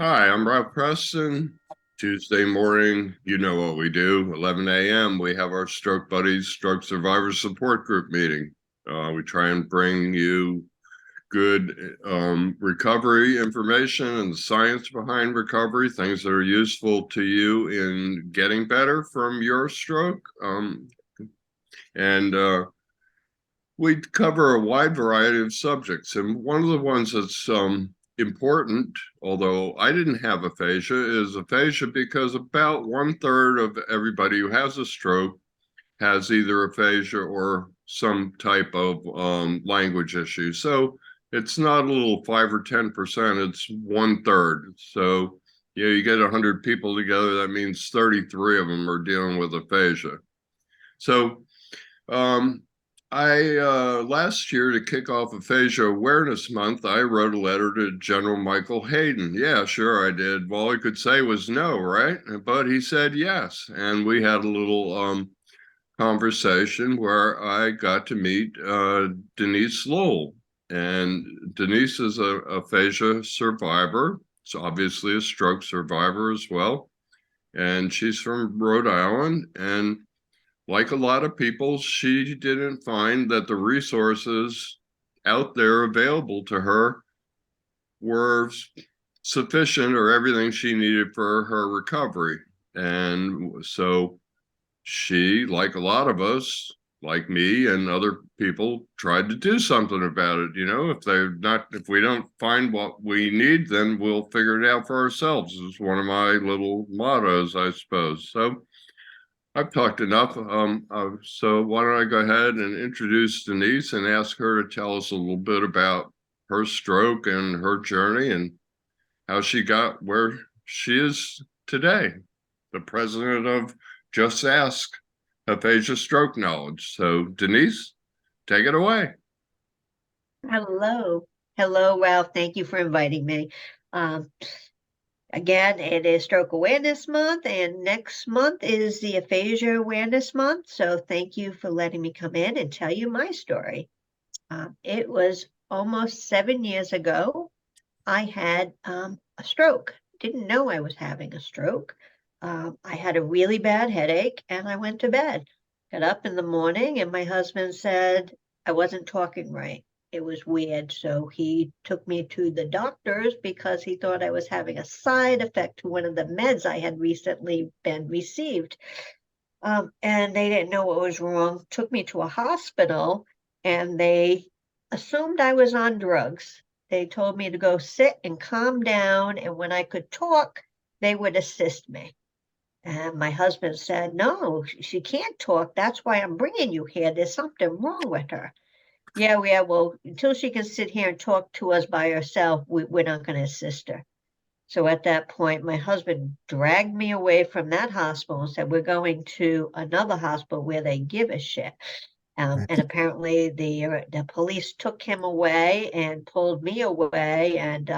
Hi, I'm Rob Preston. Tuesday morning, you know what we do. 11 a.m. We have our Stroke Buddies Stroke Survivors Support Group meeting. We try and bring you good recovery information and the science behind recovery, things that are useful to you in getting better from your stroke. We cover a wide variety of subjects. And one of the ones that's important, although I didn't have aphasia, is aphasia because about 1/3 of everybody who has a stroke has either aphasia or some type of language issue. So it's not a little 5 or 10%, it's 1/3. So you get 100 people together, that means 33 of them are dealing with aphasia. So last year, to kick off Aphasia Awareness Month, I wrote a letter to General Michael Hayden. Yeah, sure, I did. All he could say was no, right? But he said yes. And we had a little conversation where I got to meet Denise Lowell. And Denise is a aphasia survivor. It's obviously a stroke survivor as well. And she's from Rhode Island. And like a lot of people, she didn't find that the resources out there available to her were sufficient or everything she needed for her recovery. And so she, like a lot of us, like me and other people, tried to do something about it. If we don't find what we need, then we'll figure it out for ourselves. Is one of my little mottos, I suppose. So I've talked enough. So why don't I go ahead and introduce Denise and ask her to tell us a little bit about her stroke and her journey and how she got where she is today, the president of Just ASK Aphasia Stroke Knowledge. So Denise, take it away. Hello. Hello, Ralph. Thank you for inviting me. Again, it is Stroke Awareness Month, and next month is the Aphasia Awareness Month. So thank you for letting me come in and tell you my story. It was almost 7 years ago. I had a stroke. Didn't know I was having a stroke. I had a really bad headache, and I went to bed. Got up in the morning, and my husband said I wasn't talking right. It was weird. So he took me to the doctors because he thought I was having a side effect to one of the meds I had recently been received. And they didn't know what was wrong, took me to a hospital, and they assumed I was on drugs. They told me to go sit and calm down, and when I could talk, they would assist me. And my husband said, no, she can't talk. That's why I'm bringing you here. There's something wrong with her. Yeah, well, until she can sit here and talk to us by herself, we're not going to assist her. So at that point, my husband dragged me away from that hospital and said, we're going to another hospital where they give a shit. And apparently the police took him away and pulled me away. And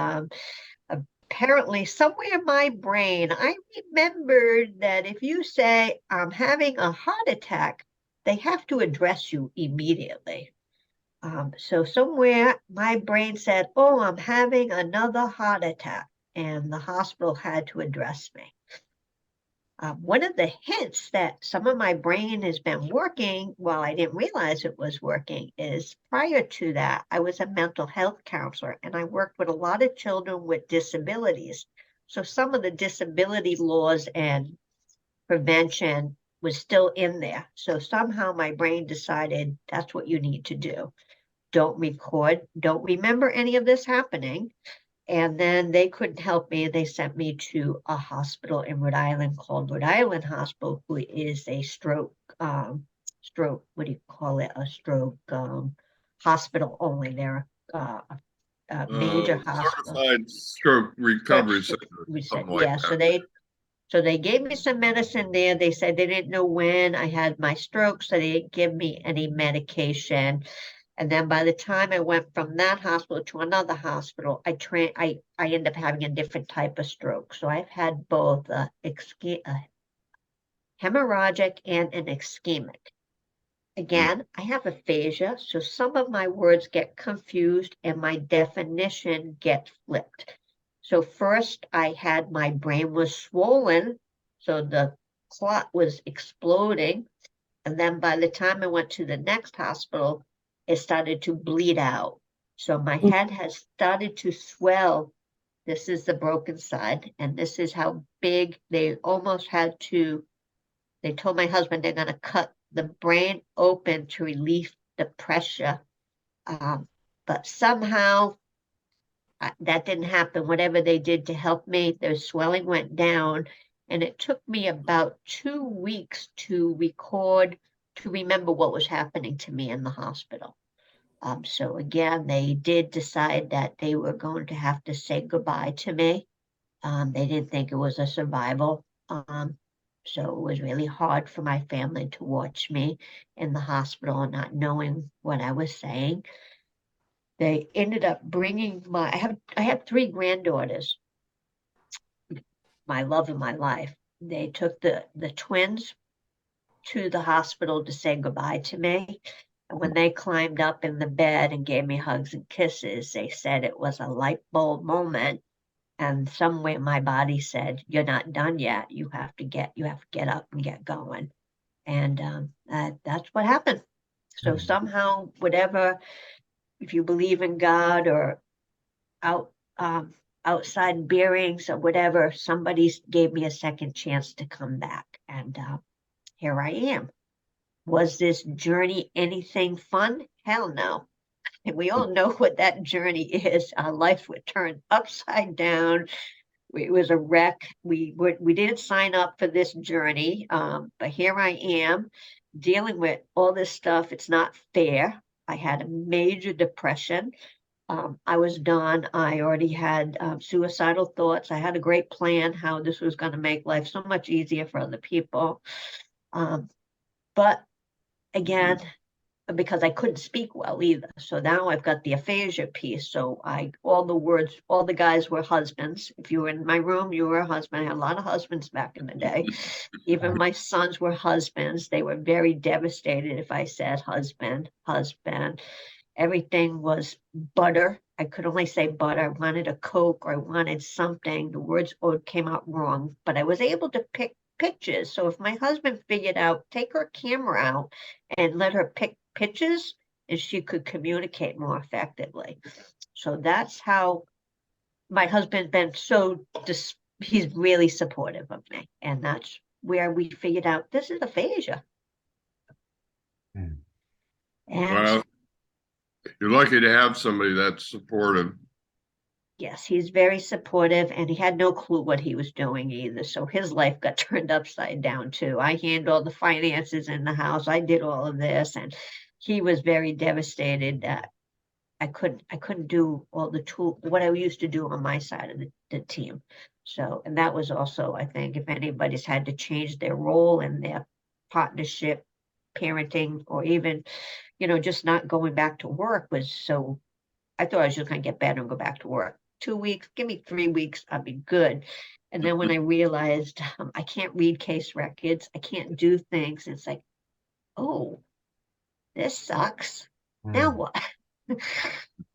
apparently somewhere in my brain, I remembered that if you say I'm having a heart attack, they have to address you immediately. So somewhere my brain said, oh, I'm having another heart attack, and the hospital had to address me. One of the hints that some of my brain has been working while I didn't realize it was working is prior to that, I was a mental health counselor, and I worked with a lot of children with disabilities. So some of the disability laws and prevention was still in there. So somehow my brain decided that's what you need to do. Don't remember any of this happening. And then they couldn't help me. They sent me to a hospital in Rhode Island called Rhode Island Hospital, who is a stroke, what do you call it? A stroke hospital only. They're a major hospital. Certified stroke recovery center, something like Yeah, that. so they gave me some medicine there. They said they didn't know when I had my stroke, so they didn't give me any medication. And then by the time I went from that hospital to another hospital, I ended up having a different type of stroke. So I've had both a hemorrhagic, and an ischemic. Again, I have aphasia, so some of my words get confused and my definition gets flipped. So first I had my brain was swollen, so the clot was exploding. And then by the time I went to the next hospital, it started to bleed out. So my head has started to swell. This is the broken side, and this is how big they almost had to. They told my husband they're going to cut the brain open to relieve the pressure. But somehow that didn't happen. Whatever they did to help me, the swelling went down. And it took me about 2 weeks to remember what was happening to me in the hospital. So again, they did decide that they were going to have to say goodbye to me. They didn't think it was a survival. So it was really hard for my family to watch me in the hospital and not knowing what I was saying. They ended up bringing I have 3 granddaughters, my love of my life. They took the twins to the hospital to say goodbye to me. And when they climbed up in the bed and gave me hugs and kisses, they said it was a light bulb moment. And somewhere my body said, "You're not done yet. You have to get up and get going." And that's what happened. So somehow, whatever, if you believe in God or out outside bearings or whatever, somebody gave me a second chance to come back, and here I am. Was this journey anything fun? Hell no. And we all know what that journey is. Our life would turn upside down. It was a wreck. We didn't sign up for this journey, but here I am dealing with all this stuff. It's not fair. I had a major depression. I was done. I already had suicidal thoughts. I had a great plan how this was going to make life so much easier for other people. But again, because I couldn't speak well either. So now I've got the aphasia piece. So all the guys were husbands. If you were in my room, you were a husband. I had a lot of husbands back in the day. Even my sons were husbands. They were very devastated if I said husband, husband. Everything was butter. I could only say butter. I wanted a Coke or I wanted something. The words came out wrong, but I was able to pick pictures. So if my husband figured out, take her camera out and let her pick pictures, and she could communicate more effectively. So that's how my husband's been he's really supportive of me. And that's where we figured out this is aphasia. And Well, you're lucky to have somebody that's supportive. yes, he's very supportive, and he had no clue what he was doing either. So his life got turned upside down too. I handled the finances in the house. I did all of this, and he was very devastated that I couldn't do all what I used to do on my side of the team. So, and that was also, I think, if anybody's had to change their role in their partnership, parenting, or even, just not going back to work was so. I thought I was just going to get better and go back to work. 2 weeks, give me 3 weeks, I'll be good. And then when I realized I can't read case records, I can't do things, it's like, oh, this sucks. Now what?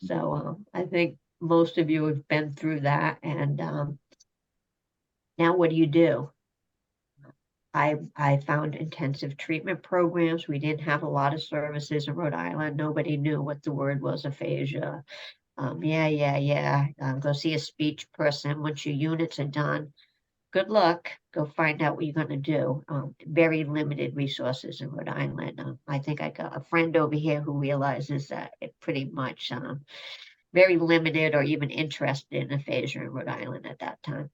So I think most of you have been through that. And now what do? I found intensive treatment programs. We didn't have a lot of services in Rhode Island. Nobody knew what the word was, aphasia. Go see a speech person. Once your units are done, good luck. Go find out what you're going to do. Very limited resources in Rhode Island. I think I got a friend over here who realizes that it pretty much very limited or even interested in aphasia in Rhode Island at that time.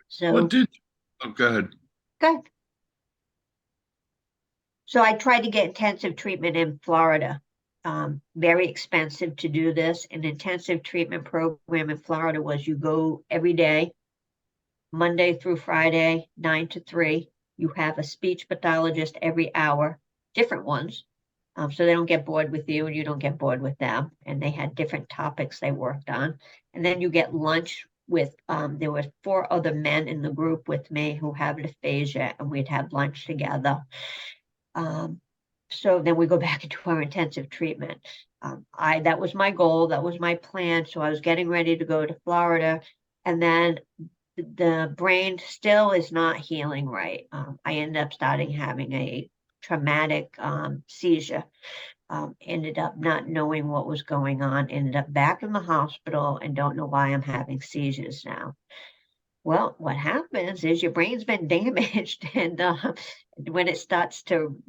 So, Go ahead. Good. So I tried to get intensive treatment in Florida. Very expensive to do this. An intensive treatment program in Florida was you go every day, Monday through Friday, 9 to 3. You have a speech pathologist every hour, different ones. So they don't get bored with you and you don't get bored with them. And they had different topics they worked on. And then you get lunch with, there were 4 other men in the group with me who have aphasia, and we'd have lunch together. So then we go back into our intensive treatment. That was my goal, that was my plan. So I was getting ready to go to Florida, and then the brain still is not healing right. I ended up starting having a traumatic seizure. Ended up not knowing what was going on, ended up back in the hospital, and don't know why I'm having seizures now. Well, what happens is your brain's been damaged, and when it starts to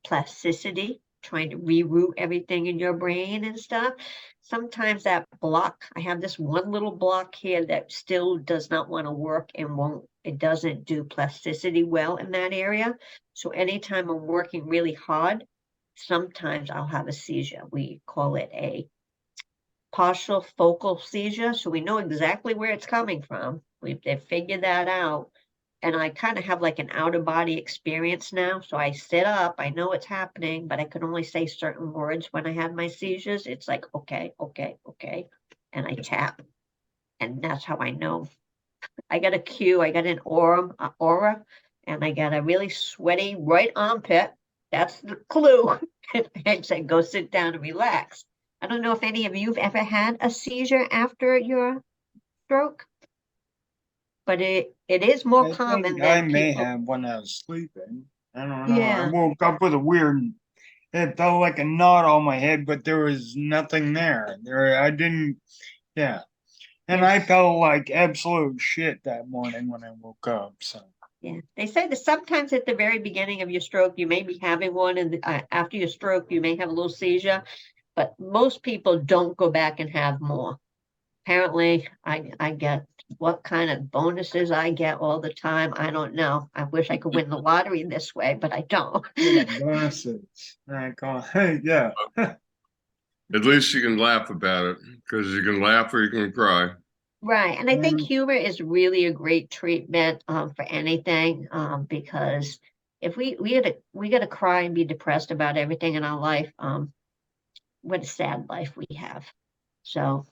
plasticity, trying to reroute everything in your brain and stuff, sometimes that block, I have this one little block here that still does not want to work and it doesn't do plasticity well in that area. So anytime I'm working really hard, sometimes I'll have a seizure. We call it a partial focal seizure, so we know exactly where it's coming from. They've figured that out. And I kind of have like an out of body experience now. So I sit up, I know it's happening, but I can only say certain words when I have my seizures. It's like, okay, okay, okay. And I tap. And that's how I know. I got a cue, I got an aura, and I got a really sweaty right armpit. That's the clue. I said, go sit down and relax. I don't know if any of you've ever had a seizure after your stroke, but it is more I common think I than may people. have when I was sleeping. I don't know. I Yeah, woke up with a weird, it felt like a knot on my head, but there was nothing there. I didn't, yeah. And I yes, felt like absolute shit that morning when I woke up. So, yeah. They say that sometimes at the very beginning of your stroke, you may be having one, and after your stroke, you may have a little seizure, but most people don't go back and have more. Apparently, I get what kind of bonuses I get all the time. I don't know. I wish I could win the lottery this way, but I don't. yeah, bonuses. I call, hey, yeah. At least you can laugh about it because you can laugh or you can cry. Right. And I think Mm, humor is really a great treatment for anything, because if we gotta cry and be depressed about everything in our life, what a sad life we have. So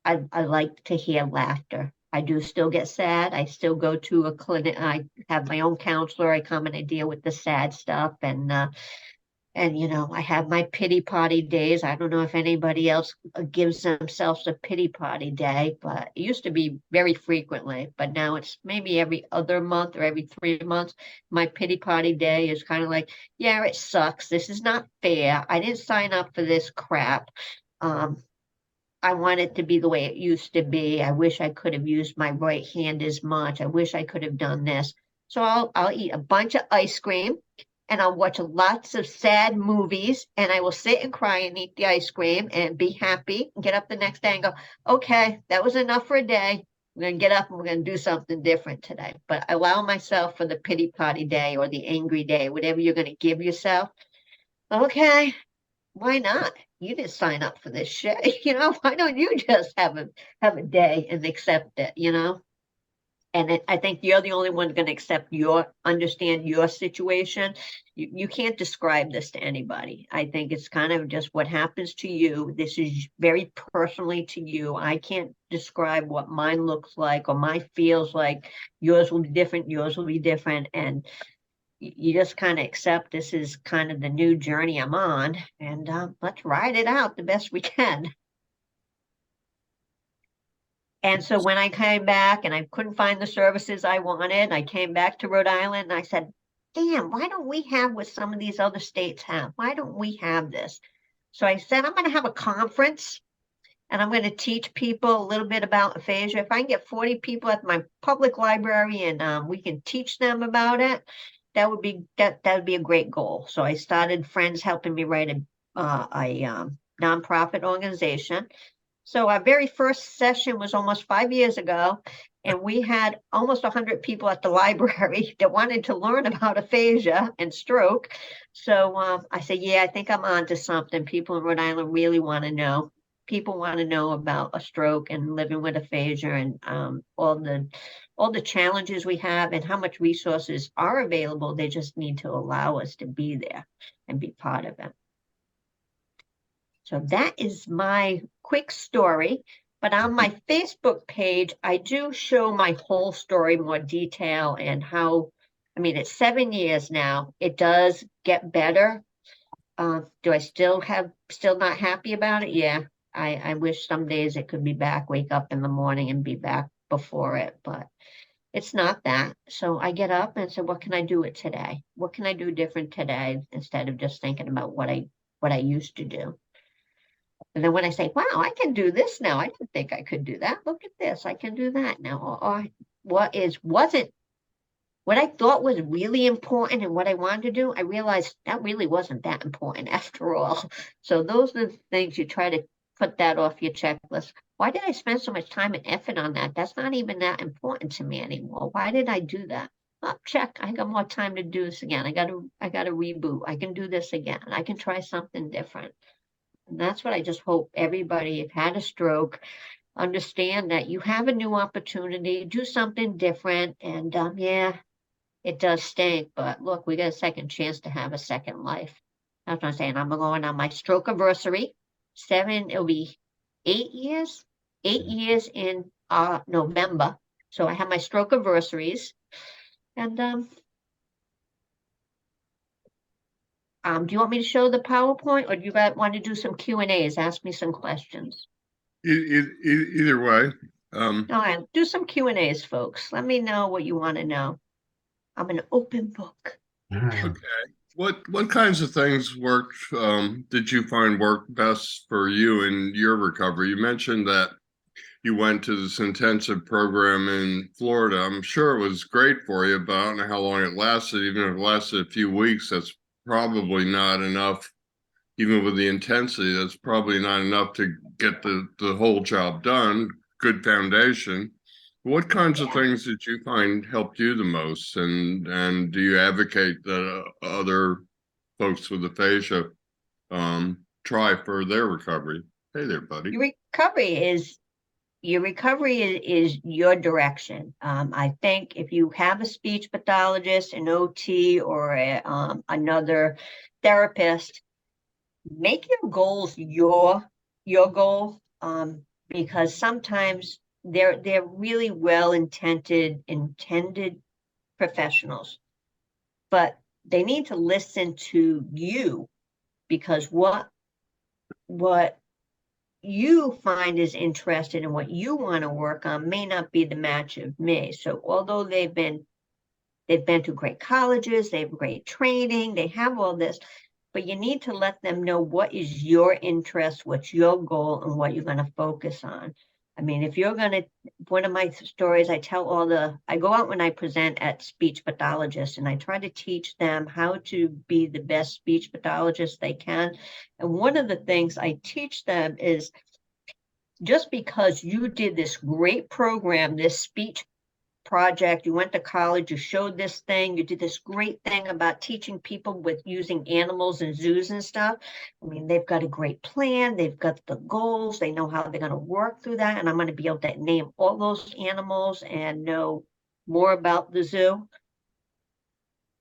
I like to hear laughter. I do still get sad. I still go to a clinic. I have my own counselor. I come and I deal with the sad stuff, and I have my pity party days. I don't know if anybody else gives themselves a pity party day, but it used to be very frequently. But now it's maybe every other month or every 3 months. My pity party day is kind of like, yeah, it sucks. This is not fair. I didn't sign up for this crap. Um, I want it to be the way it used to be. I wish I could have used my right hand as much. I wish I could have done this. So I'll eat a bunch of ice cream, and I'll watch lots of sad movies, and I will sit and cry and eat the ice cream and be happy and get up the next day and go, okay, that was enough for a day. We're going to get up and we're going to do something different today. But allow myself for the pity party day or the angry day, whatever you're going to give yourself. Okay, why not? You didn't sign up for this shit. Why don't you just have a day and accept it? And I think you're the only one going to understand your situation. You can't describe this to anybody. I think it's kind of just what happens to you. This is very personally to you. I can't describe what mine looks like or mine feels like. Yours will be different. Yours will be different. And you just kind of accept this is kind of the new journey I'm on, and let's ride it out the best we can. And so when I came back and I couldn't find the services I wanted, I came back to Rhode Island and I said, damn, why don't we have what some of these other states have? Why don't we have this? So I said, I'm going to have a conference and I'm going to teach people a little bit about aphasia. If I can get 40 people at my public library and we can teach them about it, that would be a great goal. So I started friends helping me write a nonprofit organization. So our very first session was almost 5 years ago, and we had almost 100 people at the library that wanted to learn about aphasia and stroke. So I said, yeah, I think I'm on to something. People in Rhode Island really want to know. People want to know about a stroke and living with aphasia and all the challenges we have and how much resources are available. They just need to allow us to be there and be part of it. So that is my quick story, But on my Facebook page, I do show my whole story, more detail, and how, I mean, it's 7 years now. It does get better. Do I still not happy about it? Yeah. I wish some days it could be back, wake up in the morning and be back before it, but it's not that. So I get up and say, what can I do it today? What can I do different today, instead of just thinking about what I used to do? And then when I say, wow, I can do this now. I didn't think I could do that. Look at this. I can do that now. Or wasn't what I thought was really important and what I wanted to do, I realized that really wasn't that important after all. So those are the things you try to put that off your checklist. Why did I spend so much time and effort on that? That's not even that important to me anymore. Why did I do that? Oh, check. I got more time to do this again. I gotta reboot. I can do this again. I can try something different. And that's what I just hope everybody, if had a stroke, understand that you have a new opportunity, do something different. And yeah, it does stink, but look, we got a second chance to have a second life. That's what I'm saying. I'm going on my stroke anniversary. It'll be 8 years. 8 years in November. So I have my stroke anniversaries. And do you want me to show the PowerPoint, or do you guys want to do some Q&As? Ask me some questions. Either way. All right, do some Q&As, folks. Let me know what you want to know. I'm an open book. Okay. What kinds of things did you find worked best for you in your recovery? You mentioned that you went to this intensive program in Florida. I'm sure it was great for you, but I don't know how long it lasted. Even if it lasted a few weeks, that's probably not enough. Even with the intensity, that's probably not enough to get the whole job done. Good foundation. What kinds of things did you find helped you the most? And do you advocate that other folks with aphasia try for their recovery? Hey there, buddy. Your recovery is your direction. I think if you have a speech pathologist, an OT, or another therapist, make your goals your goal, because sometimes they're really intended professionals, but they need to listen to you, because what you find is interested in what you want to work on may not be the match of me. So although they've been to great colleges, they have great training, they have all this, but you need to let them know what is your interest, what's your goal, and what you're going to focus on. I mean, if you're going to, one of my stories, I go out when I present at speech pathologists, and I try to teach them how to be the best speech pathologist they can. And one of the things I teach them is, just because you did this great program, this speech project, you went to college, you showed this thing, you did this great thing about teaching people with using animals and zoos and stuff. I mean, they've got a great plan, they've got the goals, they know how they're going to work through that, and I'm going to be able to name all those animals and know more about the zoo.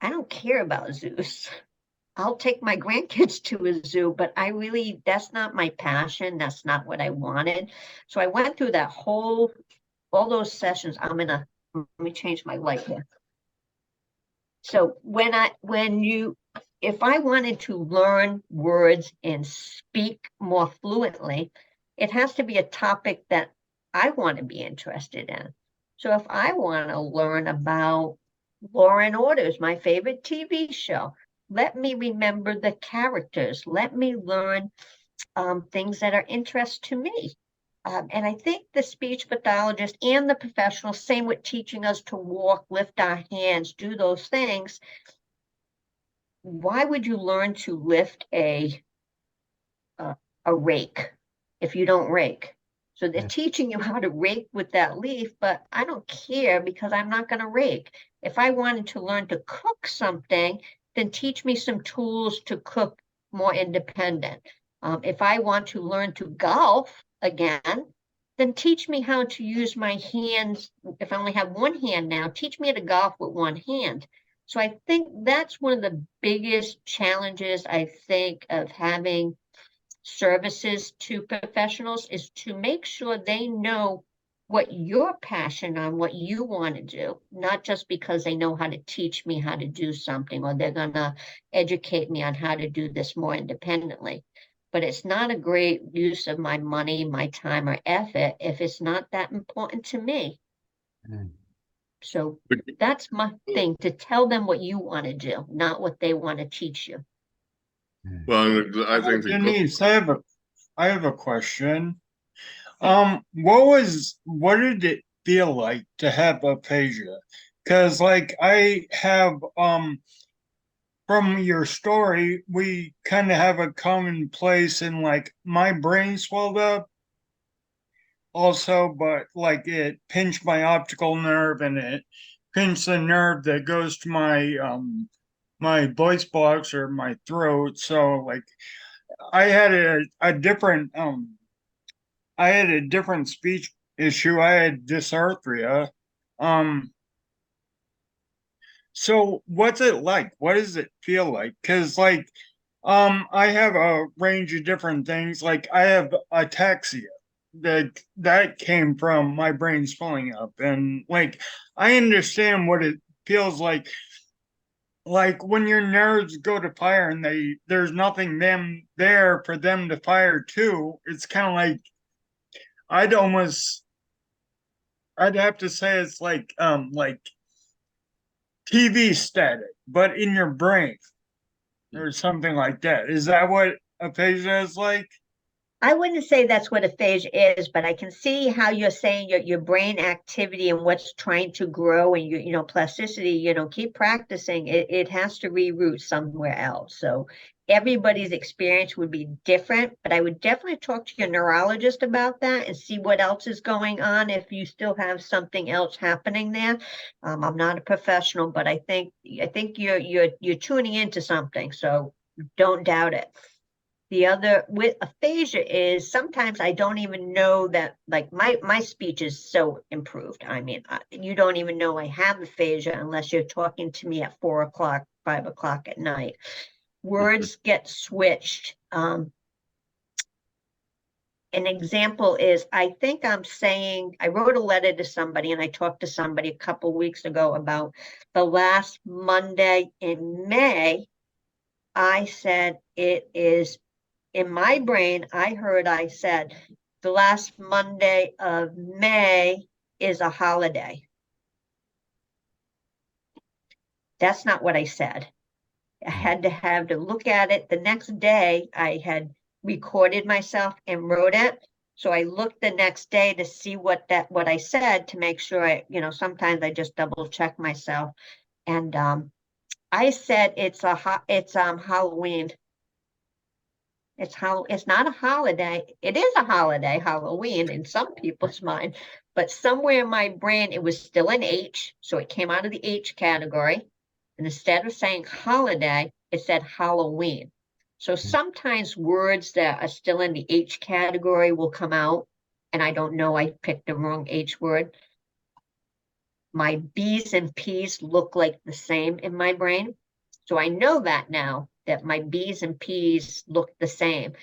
I don't care about zoos. I'll take my grandkids to a zoo, but that's not my passion. That's not what I wanted. So I went through all those sessions. Let me change my light here. So if I wanted to learn words and speak more fluently, it has to be a topic that I want to be interested in. So if I want to learn about Law and Order, my favorite TV show, let me remember the characters. Let me learn things that are interest to me. And I think the speech pathologist and the professional, same with teaching us to walk, lift our hands, do those things. Why would you learn to lift a rake if you don't rake? So they're teaching you how to rake with that leaf, but I don't care, because I'm not going to rake. If I wanted to learn to cook something, then teach me some tools to cook more independent. If I want to learn to golf again, then teach me how to use my hands. If I only have one hand now, teach me how to golf with one hand. So I think that's one of the biggest challenges, I think, of having services to professionals is to make sure they know what you're passionate on, what you want to do, not just because they know how to teach me how to do something or they're going to educate me on how to do this more independently. But it's not a great use of my money, my time, or effort if it's not that important to me. So that's my thing, to tell them what you want to do, not what they want to teach you. Well, I think the Denise, I have a question. What did it feel like to have aphasia? Because like I have from your story, we kind of have a common place in like my brain swelled up also, but like it pinched my optical nerve and it pinched the nerve that goes to my voice box or my throat. So like I had a different I had a different speech issue. I had dysarthria. Um, so what's it like? What does it feel like? Because like, I have a range of different things. Like I have ataxia that came from my brain swelling up, and like I understand what it feels like. Like when your nerves go to fire and there's nothing them there for them to fire to. It's kind of like I'd almost I'd have to say it's like TV static, but in your brain or something like that. Is that what aphasia is like? I wouldn't say that's what aphasia is, but I can see how you're saying your brain activity and what's trying to grow and your plasticity, keep practicing. It has to reroute somewhere else. So everybody's experience would be different, but I would definitely talk to your neurologist about that and see what else is going on if you still have something else happening there. I'm not a professional, but I think you're tuning into something, so don't doubt it. The other with aphasia is sometimes I don't even know that, like my speech is so improved. I mean, you don't even know I have aphasia unless you're talking to me at 4 o'clock, 5 o'clock at night. Words get switched. An example is, I think I'm saying, I wrote a letter to somebody and I talked to somebody a couple weeks ago about the last Monday in May. I said it is, in my brain, I said the last Monday of May is a holiday. That's not what I said. I had to look at it. The next day, I had recorded myself and wrote it. So I looked the next day to see what I said to make sure sometimes I just double check myself. And I said it's Halloween. It's not a holiday. It is a holiday, Halloween, in some people's mind, but somewhere in my brain it was still an H, so it came out of the H category. And instead of saying holiday, it said Halloween. So sometimes words that are still in the H category will come out, and I don't know, I picked the wrong H word. My B's and P's look like the same in my brain. So I know that now, that my B's and P's look the same.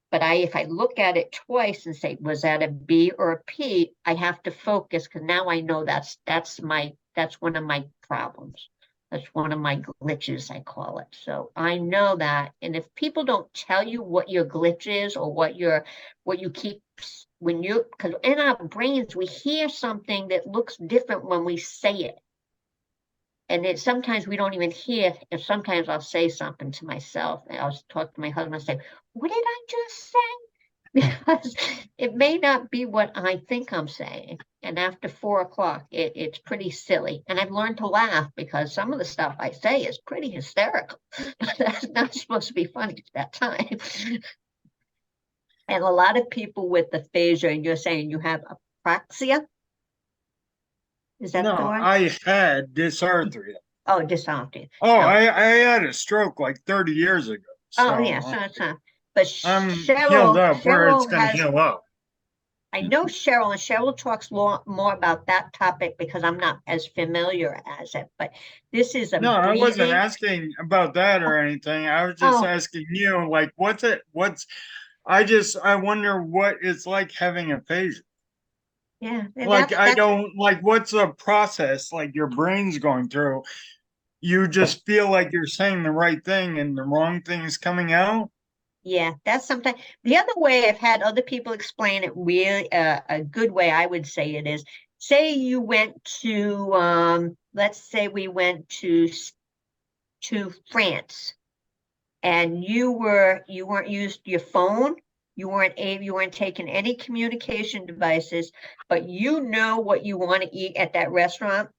But if I look at it twice and say, was that a B or a P, I have to focus because now I know that's one of my problems. That's one of my glitches, I call it. So I know that. And if people don't tell you what your glitch is or what you keep because in our brains, we hear something that looks different when we say it. And sometimes we don't even hear, and sometimes I'll say something to myself, and I'll talk to my husband and say, what did I just say? Because it may not be what I think I'm saying. And after 4 o'clock, it's pretty silly. And I've learned to laugh because some of the stuff I say is pretty hysterical. That's not supposed to be funny at that time. And a lot of people with aphasia, and you're saying you have apraxia? Is that No, the word? I had dysarthria. Oh, dysarthria. Oh, No. I had a stroke like 30 years ago. So, Oh, yeah, so it's not. But I'm healed up where it's Cheryl going to heal up. I know Cheryl, and Cheryl talks more about that topic because I'm not as familiar as it. But this is a No, I wasn't breathing. asking about that or anything. I was just Oh, asking you, like, what's I wonder what it's like having aphasia. Yeah, and Like, I that's don't like what's a process like your brain's going through. You just feel like you're saying the right thing and the wrong thing is coming out. yeah, that's sometimes the other way I've had other people explain it really a good way I would say it is, say you went to let's say we went to France and you weren't used your phone, you weren't taking any communication devices, but you know what you want to eat at that restaurant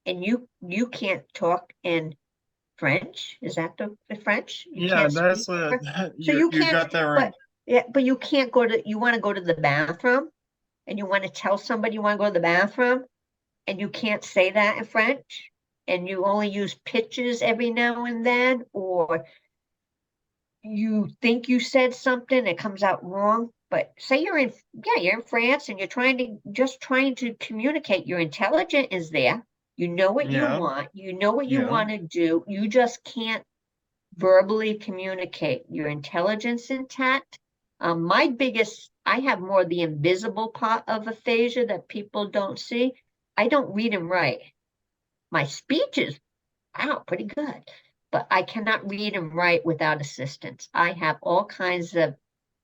and you can't talk in French. Is that the French? You Yeah, can't speak that's the French. So you you you can't, got that right. but yeah, but you can't go to, you want to go to the bathroom and you want to tell somebody you want to go to the bathroom and you can't say that in French and you only use pictures every now and then, or you think you said something, it comes out wrong. But say you're in France and you're trying to communicate. Your intelligence is there. You know what you Yeah, want. You know what you yeah. want to do. You just can't verbally communicate. Your intelligence intact. I have more the invisible part of aphasia that people don't see. I don't read and write. My speech is, wow, pretty good, but I cannot read and write without assistance. I have all kinds of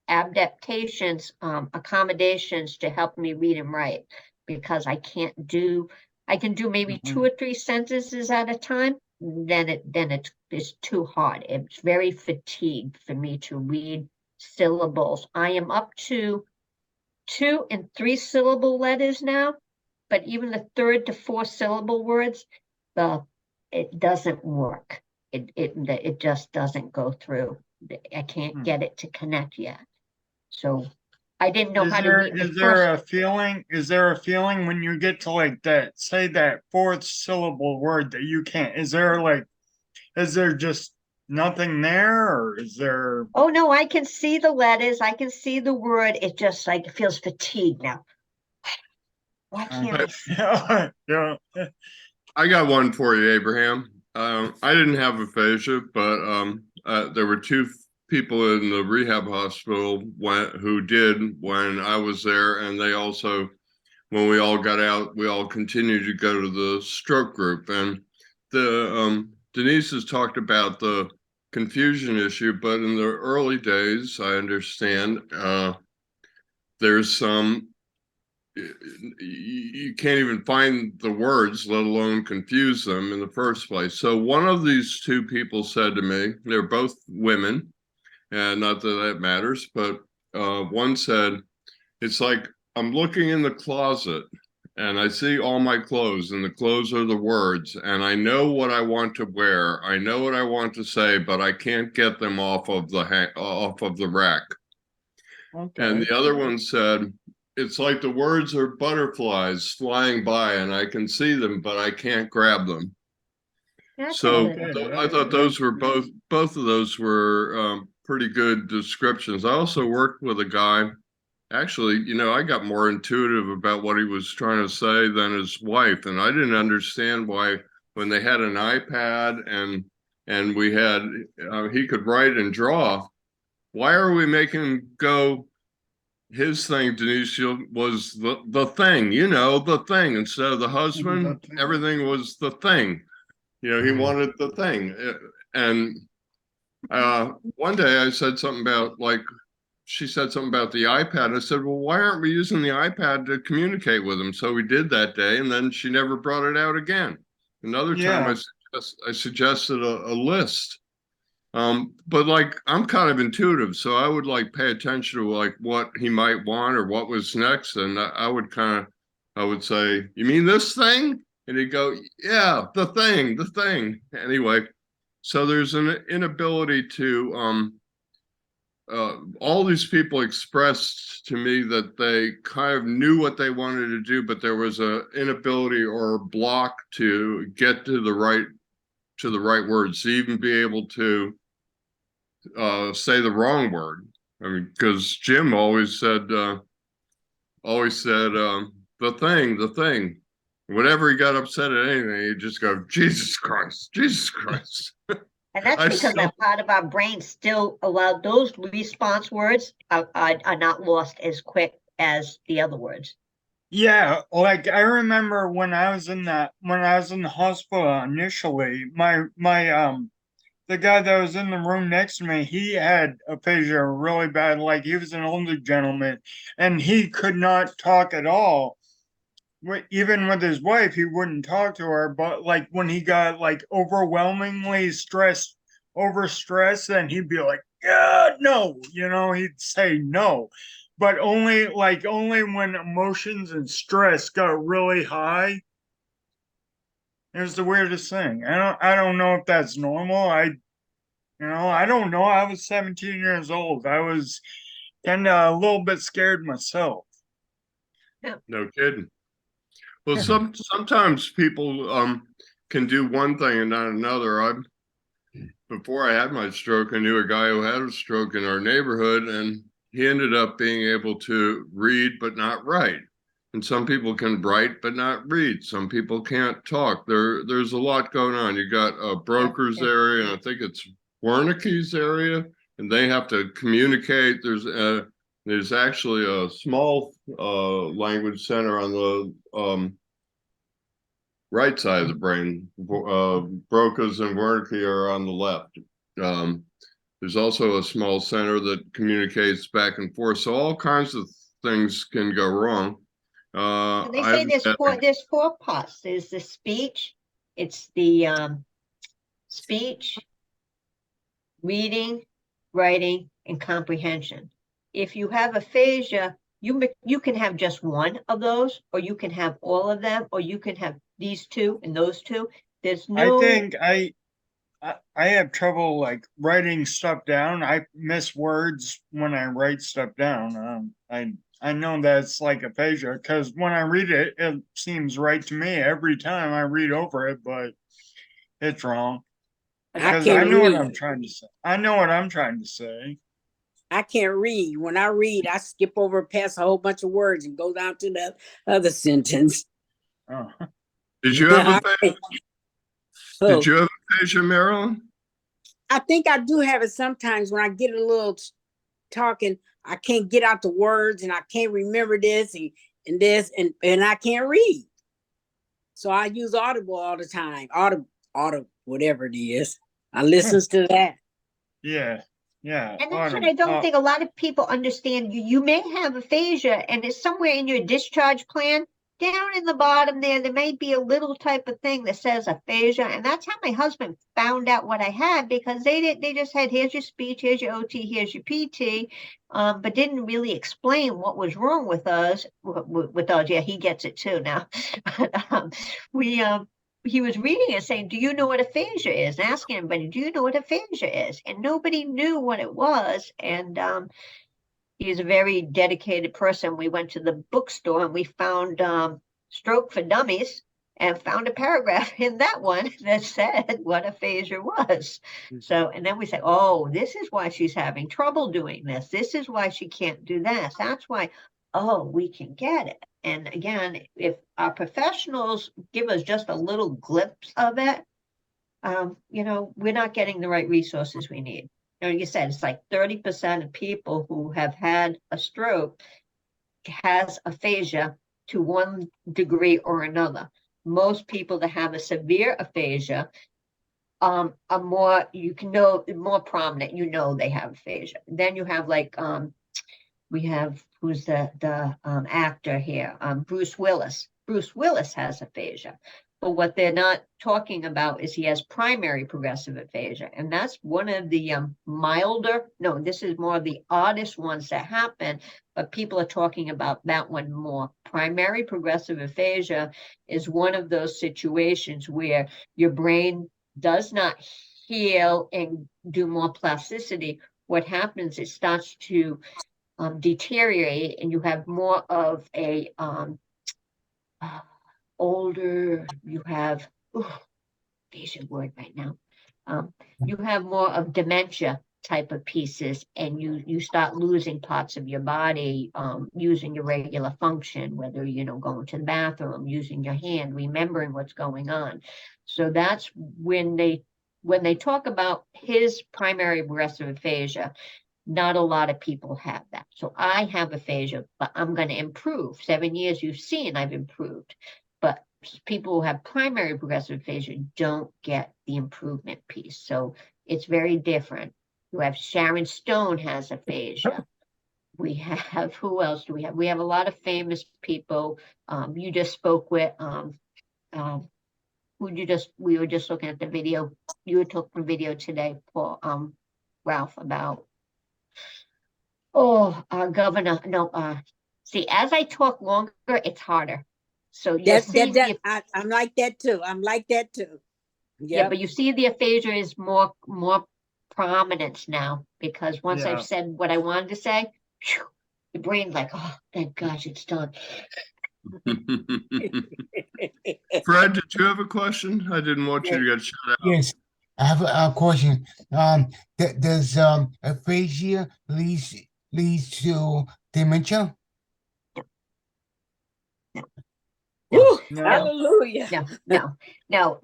adaptations, accommodations to help me read and write because I can do maybe two Mhm. or three sentences at a time. Then it's too hard. It's very fatigued for me to read syllables. I am up to 2 and 3 syllable letters now, but even the 3 to 4 syllable words, the it doesn't work. It just doesn't go through. I can't Hmm. get it to connect yet. So I didn't know how to read the Is there first. a feeling? Is there a feeling when you get to like that, say that fourth syllable word that you can't? Is there just nothing there, or is there? Oh no, I can see the letters. I can see the word. It just like it feels fatigued now. Why can't Okay. I see it? Yeah. I got one for you, Abraham. I didn't have aphasia, but there were people in the rehab hospital who did when I was there, and they also, when we all got out, we all continued to go to the stroke group. And the Denise has talked about the confusion issue, but in the early days, I understand there's some you can't even find the words, let alone confuse them in the first place. So one of these two people said to me, they're both women, and not that that matters, but one said, it's like I'm looking in the closet and I see all my clothes, and the clothes are the words, and I know what I want to wear. I know what I want to say, but I can't get them off of the rack. And Okay. the other one said, it's like the words are butterflies flying by and I can see them, but I can't grab them. That's a So good Okay. I idea. thought those were both of those were pretty good descriptions. I also worked with a guy. Actually, I got more intuitive about what he was trying to say than his wife, and I didn't understand why when they had an iPad and we had he could write and draw. Why are we making him go? His thing, Denise, was the thing, the thing. Instead of the husband, Okay. everything was the thing. He wanted the thing. And one day I said something about like she said something about the iPad. I said, well, why aren't we using the iPad to communicate with him? So we did that day, and then she never brought it out again. Another time Yeah. I suggested a list. But like I'm kind of intuitive, so I would like pay attention to like what he might want or what was next, and I would say, "You mean this thing?" And he'd go, "Yeah, the thing." Anyway, so there's an inability to all these people expressed to me that they kind of knew what they wanted to do, but there was a inability or a block to get to the right words to even be able to say the wrong word. I mean, because Jim always said, the thing. Whenever he got upset at anything, he'd just go, Jesus Christ, Jesus Christ. And that's I because still, that part of our brain still allowed those response words are not lost as quick as the other words. Yeah, like I remember when I was in the hospital initially, the guy that was in the room next to me, he had aphasia really bad. Like he was an older gentleman and he could not talk at all. Even with his wife, he wouldn't talk to her. But like when he got like overwhelmingly overstressed, then he'd be like, yeah, no, he'd say no. But only when emotions and stress got really high. It was the weirdest thing. I don't know if that's normal. I don't know. I was 17 years old. I was kind of a little bit scared myself. no kidding. Well, sometimes people can do one thing and not another. Before I had my stroke, I knew a guy who had a stroke in our neighborhood, and he ended up being able to read but not write. And some people can write but not read. Some people can't talk. There's a lot going on. You got a broker's area, and I think it's Wernicke's area, and they have to communicate. There's actually a small language center on the right side of the brain. Broca's and Wernicke are on the left. There's also a small center that communicates back and forth. So all kinds of things can go wrong. And they say there's four parts. There's the speech, it's the speech, reading, writing, and comprehension. If you have aphasia, you can have just one of those, or you can have all of them, or you can have these two and those two. There's no. I think I have trouble like writing stuff down. I miss words when I write stuff down. I know that's like aphasia because when I read it, it seems right to me every time I read over it, but it's wrong. Because I know what I'm trying to say. I know what I'm trying to say. I can't read. When I read, I skip over past a whole bunch of words and go down to the other sentence. Oh. Did you have aphasia? Did you have aphasia, Marilyn? I think I do have it sometimes when I get a little talking. I can't get out the words and I can't remember this and this and I can't read. So I use Audible all the time. Audible, whatever it is. I listens to that. Yeah. Yeah. And that's what I don't think a lot of people understand. You may have aphasia, and it's somewhere in your discharge plan. Down in the bottom there may be a little type of thing that says aphasia, and that's how my husband found out what I had, because they just had, here's your speech, here's your OT, here's your PT, but didn't really explain what was wrong with us. With us, yeah, he gets it too now. But, he was reading it saying, do you know what aphasia is? And asking everybody, do you know what aphasia is? And nobody knew what it was. And he's a very dedicated person. We went to the bookstore and we found Stroke for Dummies and found a paragraph in that one that said what aphasia was. So, and then we said, oh, this is why she's having trouble doing this. This is why she can't do this. That's why, oh, we can get it. And again, if our professionals give us just a little glimpse of it, we're not getting the right resources we need. Like you said, it's like 30% of people who have had a stroke has aphasia to one degree or another. Most people that have a severe aphasia are more, more prominent, they have aphasia. Then you have like, we have, who's the actor here, Bruce Willis. Bruce Willis has aphasia. But what they're not talking about is he has primary progressive aphasia. And that's one of the this is more of the oddest ones that happen, but people are talking about that one more. Primary progressive aphasia is one of those situations where your brain does not heal and do more plasticity. What happens, it starts to deteriorate, and you have more of a older, you have aphasia word right now. You have more of dementia type of pieces, and you start losing parts of your body, using your regular function, whether going to the bathroom, using your hand, remembering what's going on. So that's when they when they talk about his primary progressive aphasia, not a lot of people have that. So I have aphasia, but I'm going to improve. 7 years you've seen I've improved. But people who have primary progressive aphasia don't get the improvement piece. So it's very different. You have Sharon Stone has aphasia. We have, who else do we have? We have a lot of famous people. You just spoke with, we were just looking at the video. You were talking video today, Paul, Ralph, about, governor, no, see, as I talk longer, it's harder. So you're seeing I'm like that too. I'm like that too. yeah, but you see the aphasia is more prominence now, because once Yeah. I've said what I wanted to say, phew, the brain's like, oh, thank gosh, it's done. Fred, did you have a question? I didn't want you to get shut out. Yes, I have a question. Does aphasia leads to dementia? Woo, No. hallelujah. No.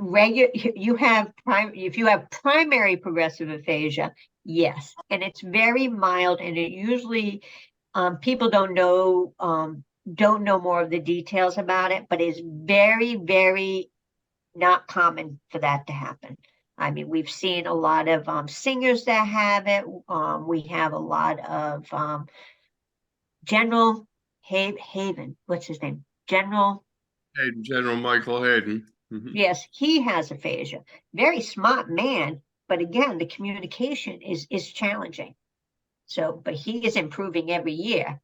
If you have primary progressive aphasia, yes, and it's very mild, and it usually people don't know more of the details about it, but it's very, very not common for that to happen. I mean, we've seen a lot of singers that have it. We have a lot of General Haven. What's his name? General Michael Hayden. Mhm. Yes, he has aphasia. Very smart man, but again, the communication is challenging. So, but he is improving every year.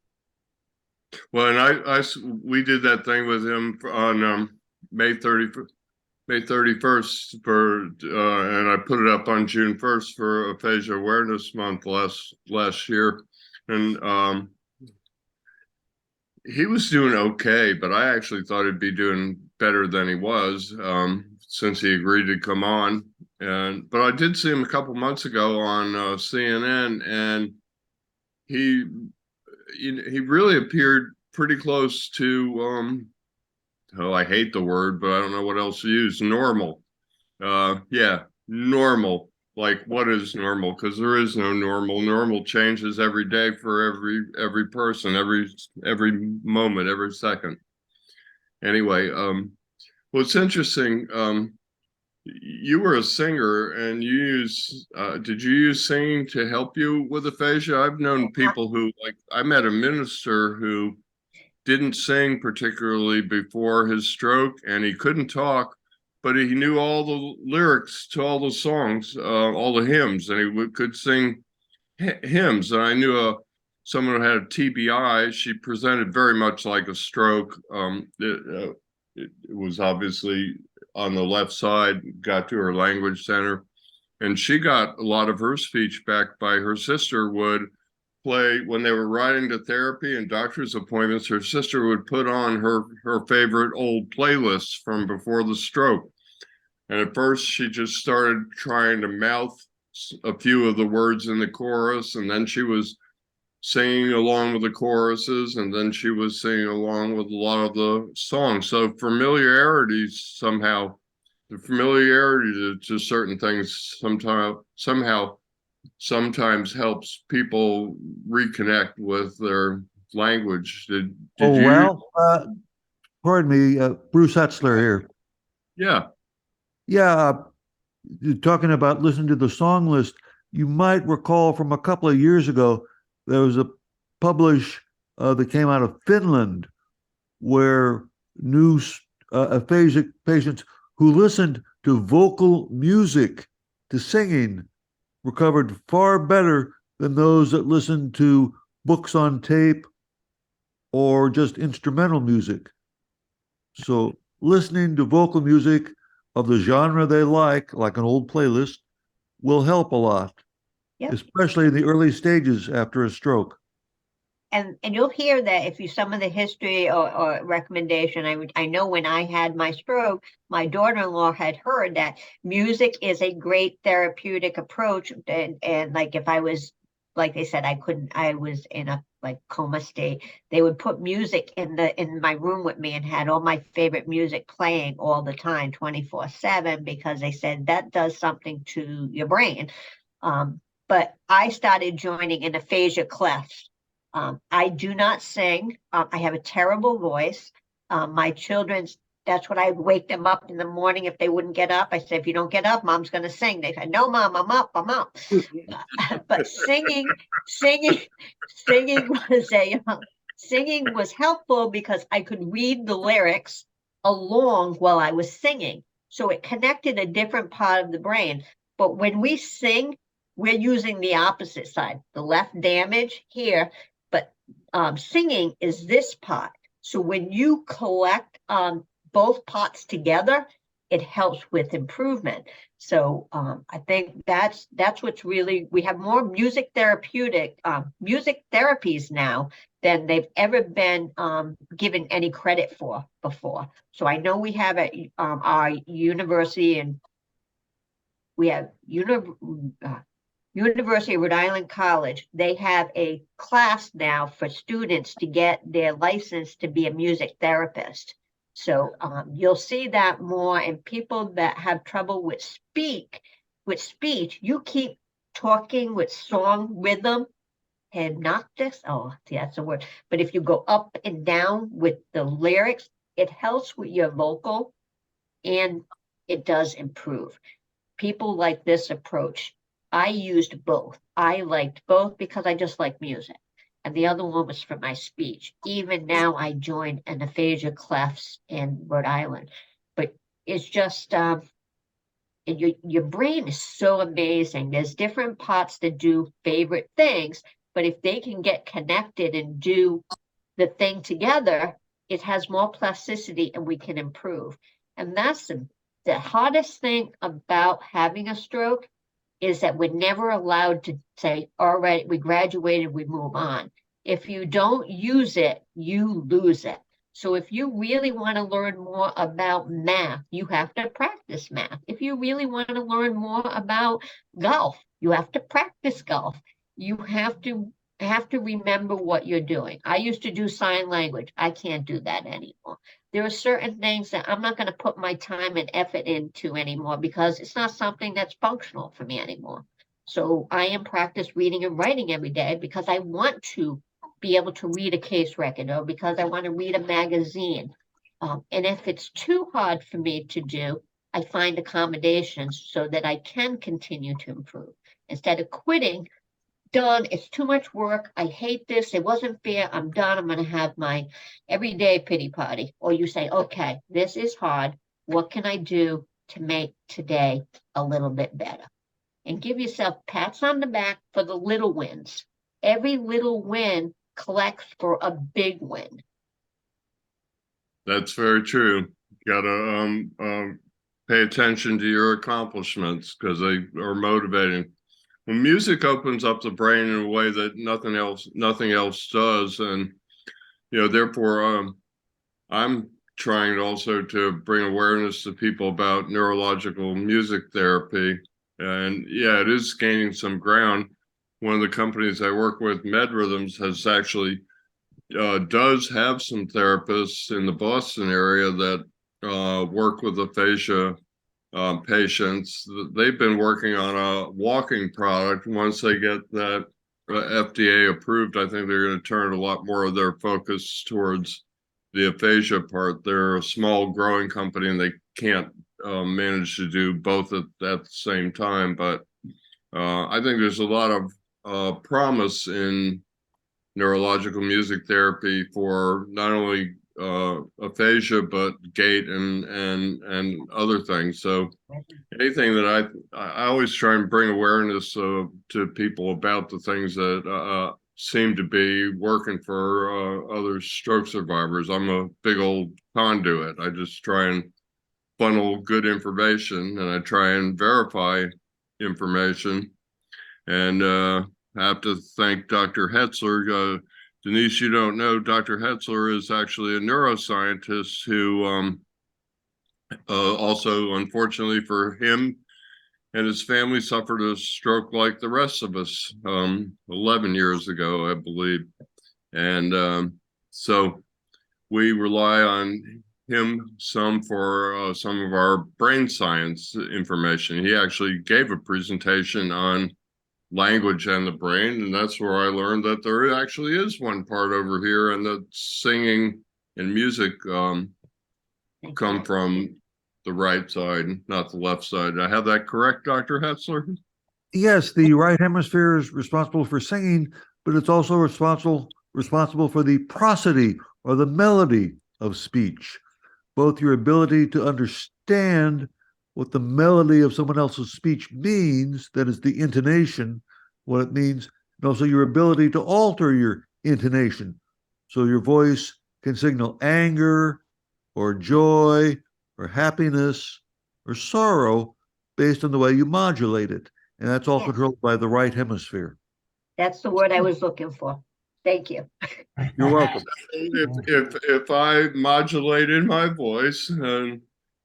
Well, and we did that thing with him on May 31st for, and I put it up on June 1st for Aphasia Awareness Month last year, and he was doing okay, but I actually thought he'd be doing better than he was since he agreed to come on. But I did see him a couple months ago on CNN, and he really appeared pretty close to I hate the word, but I don't know what else to use. Normal. Yeah, normal. Like, what is normal? Because there is no normal. Normal changes every day for every person, every moment, every second. Anyway, what's interesting, you were a singer, and did you use singing to help you with aphasia? I've known people who, like, I met a minister who didn't sing particularly before his stroke, and he couldn't talk, but he knew all the lyrics to all the songs, all the hymns, and he could sing hymns. And I knew someone who had a TBI. She presented very much like a stroke. It was obviously on the left side, got to her language center, and she got a lot of her speech back by her sister would play when they were riding to therapy and doctor's appointments. Her sister would put on her favorite old playlists from before the stroke. And at first she just started trying to mouth a few of the words in the chorus, and then she was singing along with the choruses, and then she was singing along with a lot of the songs. So familiarity somehow, the familiarity to certain things sometimes helps people reconnect with their language. Did you? Well, pardon me, Bruce Hetzler here. Yeah. Yeah, you're talking about listening to the song list. You might recall from a couple of years ago, there was a publish that came out of Finland where new aphasic patients who listened to vocal music, to singing, recovered far better than those that listened to books on tape or just instrumental music. So listening to vocal music of the genre they like an old playlist, will help a lot, especially in the early stages after a stroke. And you'll hear that if you some of the history or recommendation. I know when I had my stroke, my daughter-in-law had heard that music is a great therapeutic approach, and like if I was like they said, I was in a like coma state. They would put music in my room with me and had all my favorite music playing all the time, 24/7, because they said that does something to your brain. But I started joining an aphasia class. I do not sing. I have a terrible voice. My children's, that's what I would wake them up in the morning if they wouldn't get up. I said, if you don't get up, mom's going to sing. They said, no, mom, I'm up, I'm up. But singing singing was helpful because I could read the lyrics along while I was singing. So it connected a different part of the brain. But when we sing, we're using the opposite side, the left damage here, but singing is this part. So when you collect both parts together, it helps with improvement. So I think that's what's really, we have more music music therapies now than they've ever been given any credit for before. So I know we have at our university, and we have University of Rhode Island College, they have a class now for students to get their license to be a music therapist. So you'll see that more, and people that have trouble with speech, you keep talking with song rhythm, hypnosis, oh, see, that's a word. But if you go up and down with the lyrics, it helps with your vocal and it does improve. People like this approach. I used both. I liked both because I just like music. And the other one was for my speech. Even now I joined an aphasia class in Rhode Island. But it's just, your brain is so amazing. There's different parts that do favorite things, but if they can get connected and do the thing together, it has more plasticity and we can improve. And that's the hardest thing about having a stroke, is that we're never allowed to say, all right, we graduated, we move on. If you don't use it, you lose it. So if you really want to learn more about math, you have to practice math. If you really want to learn more about golf, you have to practice golf. You have to remember what you're doing. I used to do sign language. I can't do that anymore. There are certain things that I'm not going to put my time and effort into anymore because it's not something that's functional for me anymore. So I am practice reading and writing every day because I want to be able to read a case record, or because I want to read a magazine. And if it's too hard for me to do, I find accommodations so that I can continue to improve. Instead of quitting, done, it's too much work, I hate this, it wasn't fair, I'm done, I'm going to have my everyday pity party. Or you say, okay, this is hard, what can I do to make today a little bit better? And give yourself pats on the back for the little wins. Every little win collects for a big win. That's very true. You gotta pay attention to your accomplishments because they are motivating. When music opens up the brain in a way that nothing else does, and therefore I'm trying also to bring awareness to people about neurological music therapy. And yeah, it is gaining some ground. One of the companies I work with, MedRhythms, has actually does have some therapists in the Boston area that work with aphasia patients. They've been working on a walking product. Once they get that FDA approved, I think they're going to turn a lot more of their focus towards the aphasia part. They're a small growing company and they can't manage to do both at the same time. But I think there's a lot of promise in neurological music therapy for not only aphasia but gait and other things. So anything that I always try and bring awareness to people about the things that seem to be working for other stroke survivors. I'm a big old conduit. I just try and funnel good information, and I try and verify information. And I have to thank Dr. Hetzler. Denise, you don't know, Dr. Hetzler is actually a neuroscientist who also, unfortunately for him, and his family suffered a stroke like the rest of us 11 years ago, I believe. And so we rely on him some for some of our brain science information. He actually gave a presentation on language and the brain, and that's where I learned that there actually is one part over here, and that singing and music come from the right side, not the left side. I have that correct, Dr. Hetzler? Yes, the right hemisphere is responsible for singing, but it's also responsible for the prosody or the melody of speech. Both your ability to understand what the melody of someone else's speech means, that is the intonation, what it means, and also your ability to alter your intonation. So your voice can signal anger or joy or happiness or sorrow based on the way you modulate it. And that's all Yes. controlled by the right hemisphere. That's the word I was looking for. Thank you. You're welcome. If I modulated my voice and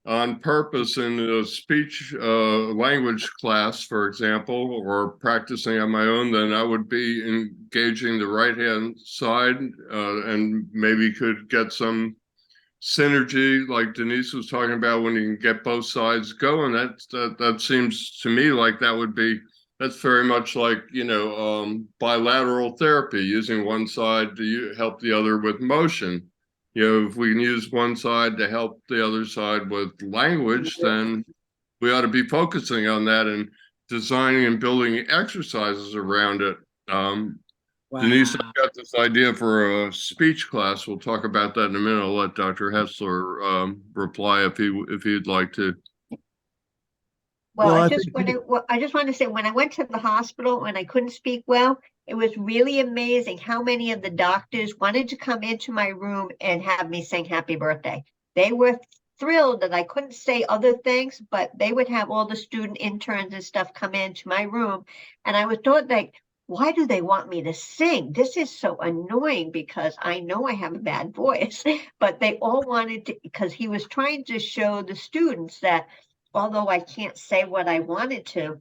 on purpose in a speech language class, for example, or practicing on my own, then I would be engaging the right hand side and maybe could get some synergy like Denise was talking about when you can get both sides going. That seems to me like that's very much like, bilateral therapy, using one side to help the other with motion. If we can use one side to help the other side with language, then we ought to be focusing on that and designing and building exercises around it. Wow. Denise, I've got this idea for a speech class. We'll talk about that in a minute. I'll let Dr. Hetzler reply if he'd like to. Well, Well, I I just want to say, when I went to the hospital and I couldn't speak well, it was really amazing how many of the doctors wanted to come into my room and have me sing happy birthday. They were thrilled that I couldn't say other things, but they would have all the student interns and stuff come into my room. And I was thought, like, why do they want me to sing? This is so annoying because I know I have a bad voice, but they all wanted to, because he was trying to show the students that although I can't say what I wanted to,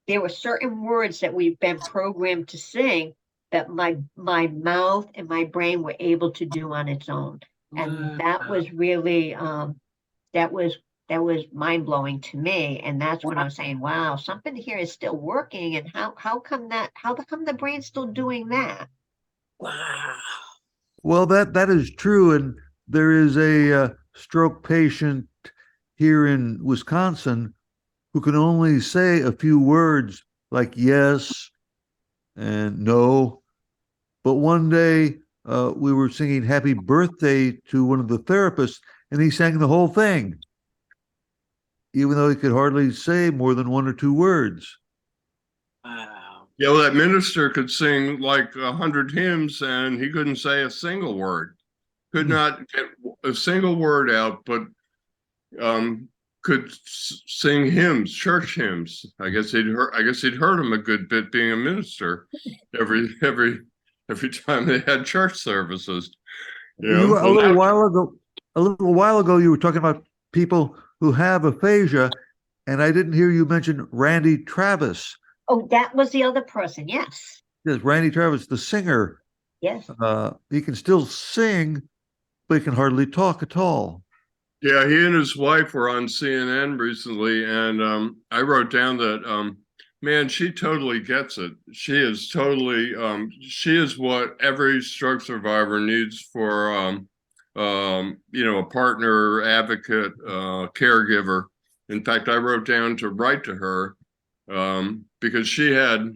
there were certain words that we've been programmed to sing that my mouth and my brain were able to do on its own. And that was really that was mind-blowing to me. And that's when I was saying, wow, something here is still working. And how come the brain's still doing that? Wow. well, that is true. And there is a stroke patient here in Wisconsin who can only say a few words like yes and no. But one day we were singing happy birthday to one of the therapists, and he sang the whole thing, even though he could hardly say more than one or two words. Wow. Yeah, well, that minister could sing like 100 hymns and he couldn't say a single word. Could not get a single word out, but could sing hymns, church hymns. I guess he'd heard him a good bit being a minister every time they had church services. You a little while ago you were talking about people who have aphasia, and I didn't hear you mention Randy Travis. Oh, that was the other person. Yes. Yes, Randy Travis, the singer. Yes. He can still sing, but he can hardly talk at all. Yeah, he and his wife were on CNN recently, and I wrote down that man, she totally gets it. She is totally she is what every stroke survivor needs for a partner, advocate, caregiver. In fact, I wrote down to write to her because she had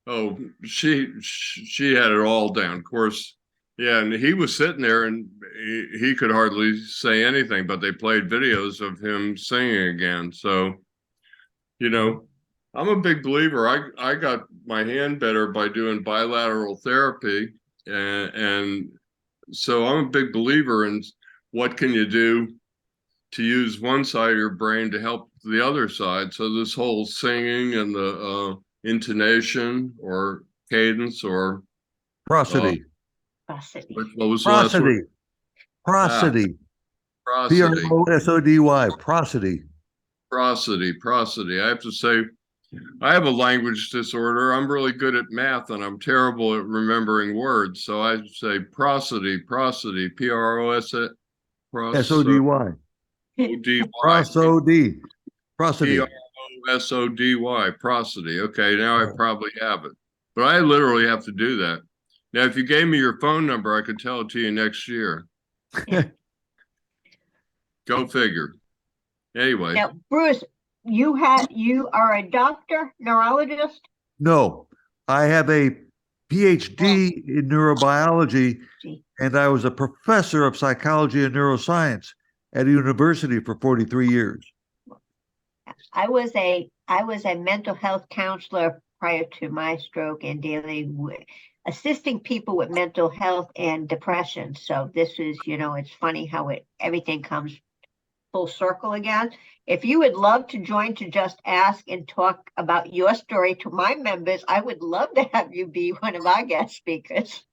it all down. Of course. Yeah, and he was sitting there and he could hardly say anything, but they played videos of him singing again. So, I'm a big believer. I got my hand better by doing bilateral therapy. And so I'm a big believer in what can you do to use one side of your brain to help the other side. So this whole singing and the intonation or cadence or Prosody. Prosody. what was the last Prosody. word? Prosody. Prosody. Prosody. Prosody. Prosody. I have to say, I have a language disorder. I'm really good at math and I'm terrible at remembering words. So I say prosody, P-R-O-S-O-D-Y, S-O-D-Y. Prosody. Prosody. P-R-O-S-O-D-Y, prosody. Okay, now I probably have it. But I literally have to do that. Now, if you gave me your phone number, I could tell it to you next year. Go figure. Anyway. Now, Bruce, you are a doctor, neurologist? No, I have a PhD in neurobiology, and I was a professor of psychology and neuroscience at a university for 43 years. I was a mental health counselor prior to my stroke and assisting people with mental health and depression. So this is, it's funny how everything comes full circle again. If you would love to join to Just Ask and talk about your story to my members, I would love to have you be one of our guest speakers.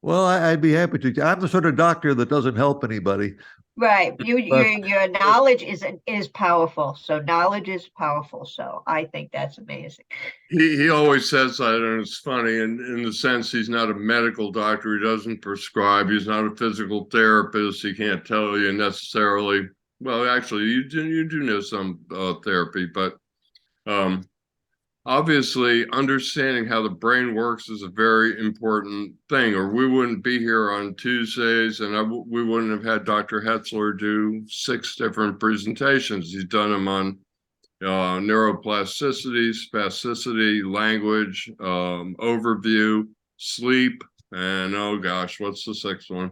Well, I'd be happy to. I'm the sort of doctor that doesn't help anybody. Right. Your knowledge is powerful. So knowledge is powerful. So I think that's amazing. He always says that, and it's funny, in the sense he's not a medical doctor. He doesn't prescribe. He's not a physical therapist. He can't tell you necessarily. Well, actually, you do know some therapy, but obviously understanding how the brain works is a very important thing, or we wouldn't be here on Tuesdays, and we wouldn't have had Dr. Hetzler do 6 different presentations. He's done them on neuroplasticity, spasticity, language, overview, sleep, and oh gosh, what's the 6th one?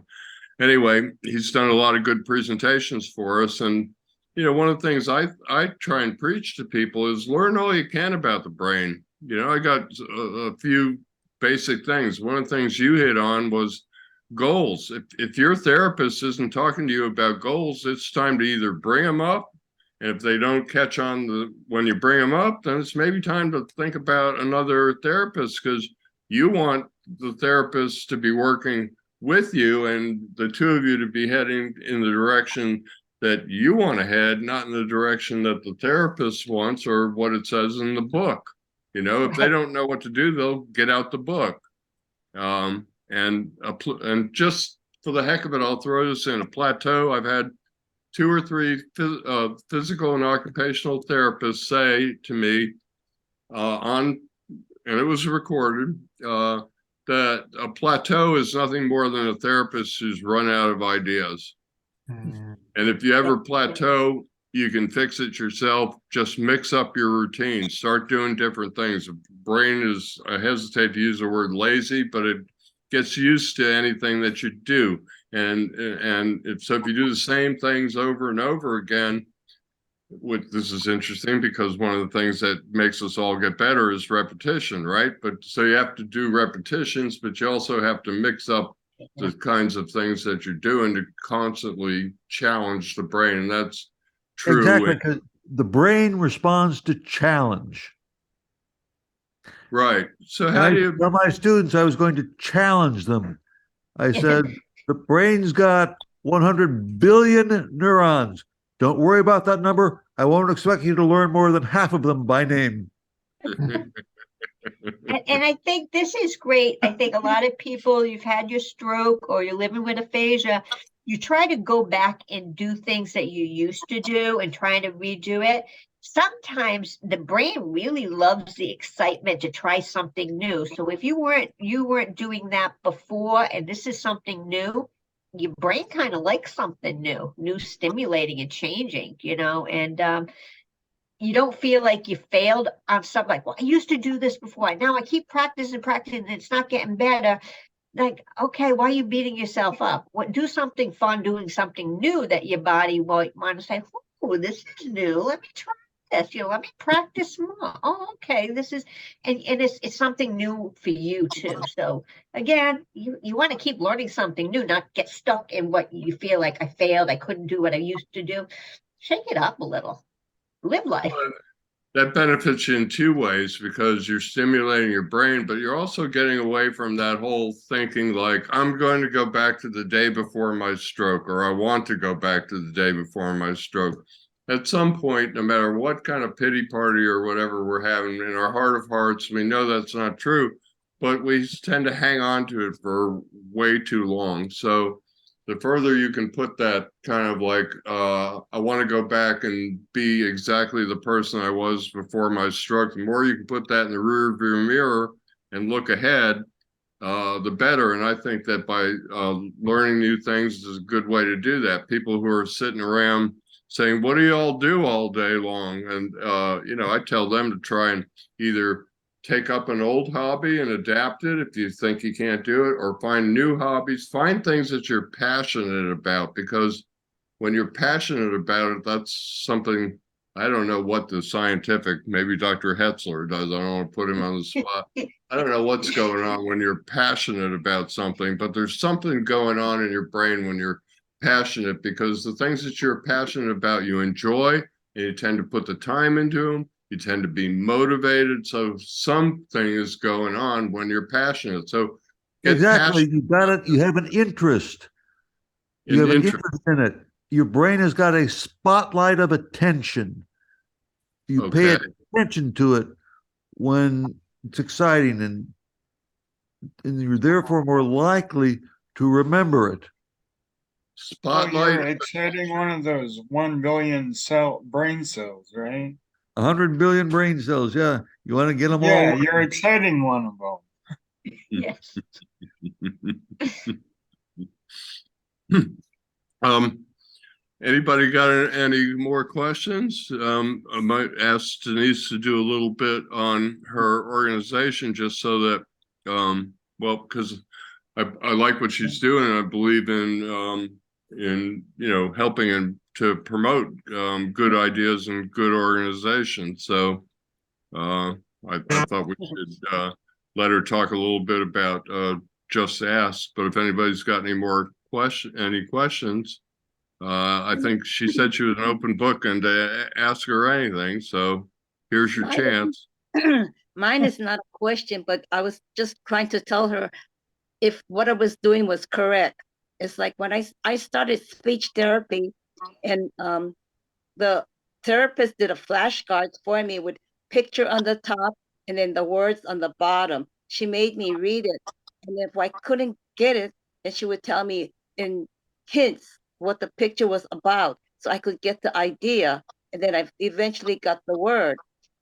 Anyway, he's done a lot of good presentations for us. And, one of the things I try and preach to people is learn all you can about the brain. I got a few basic things. One of the things you hit on was goals. If your therapist isn't talking to you about goals, it's time to either bring them up. And if they don't catch on when you bring them up, then it's maybe time to think about another therapist, because you want the therapist to be working with you and the two of you to be heading in the direction that you want to head, not in the direction that the therapist wants or what it says in the book. If they don't know what to do, they'll get out the book. And just for the heck of it, I'll throw this in a plateau. I've had 2 or 3 physical and occupational therapists say to me and it was recorded, that a plateau is nothing more than a therapist who's run out of ideas. And if you ever plateau, you can fix it yourself. Just mix up your routine. Start doing different things. The brain is, I hesitate to use the word lazy, but it gets used to anything that you do. And so if you do the same things over and over again, this is interesting because one of the things that makes us all get better is repetition, right? But so you have to do repetitions, but you also have to mix up the kinds of things that you're doing to constantly challenge the brain. And that's true. Exactly, because the brain responds to challenge. Right. So how do you tell my students I was going to challenge them? I said, the brain's got 100 billion neurons. Don't worry about that number. I won't expect you to learn more than half of them by name. And I think this is great. I think a lot of people, you've had your stroke or you're living with aphasia, you try to go back and do things that you used to do and trying to redo it. Sometimes the brain really loves the excitement to try something new. So if you weren't doing that before, and this is something new, your brain kind of likes something new, stimulating and changing, and you don't feel like you failed on something like, well, I used to do this before. Now I keep practicing, and it's not getting better. Like, okay, why are you beating yourself up? Do something fun, doing something new that your body might want to say, oh, this is new. Let me try this. Let me practice more. Oh, okay, this is, and it's something new for you too. So again, you want to keep learning something new, not get stuck in what you feel like I failed. I couldn't do what I used to do. Shake it up a little. Live life. That benefits you in 2 ways, because you're stimulating your brain, but you're also getting away from that whole thinking like, I'm going to go back to the day before my stroke, or I want to go back to the day before my stroke. at some point, no matter what kind of pity party or whatever we're having in our heart of hearts, we know that's not true, but we tend to hang on to it for way too long. So the further you can put that kind of like, I want to go back and be exactly the person I was before my stroke, the more you can put that in the rear view mirror and look ahead, the better. And I think that by learning new things is a good way to do that. People who are sitting around saying, what do you all do all day long? And, I tell them to try and either take up an old hobby and adapt it if you think you can't do it, or find new hobbies, find things that you're passionate about, because when you're passionate about it, that's something, I don't know what the scientific, maybe Dr. Hetzler does. I don't want to put him on the spot. I don't know what's going on when you're passionate about something, but there's something going on in your brain when you're passionate, because the things that you're passionate about, you enjoy, and you tend to put the time into them. You tend to be motivated. So something is going on when you're passionate. So Exactly. You got it. You have an interest. You have an interest in it. Your brain has got a spotlight of attention. You pay attention to it when it's exciting, and you're therefore more likely to remember it. Spotlight. You're exciting one of those 1 billion brain cells, right? 100 billion brain cells. Yeah. You want to get them all? Yeah, you're exciting one of them. Yes. Anybody got any more questions? I might ask Denise to do a little bit on her organization, just so that, because I like what she's doing, and I believe in helping and to promote good ideas and good organizations. So I thought we should let her talk a little bit about Just Ask. But if anybody's got any more questions, I think she said she was an open book and to ask her anything. So here's your chance. Mine is not a question, but I was just trying to tell her if what I was doing was correct. It's like when I started speech therapy, and the therapist did a flashcards for me with picture on the top and then the words on the bottom. She made me read it. And if I couldn't get it, then she would tell me in hints what the picture was about, so I could get the idea. And then I eventually got the word.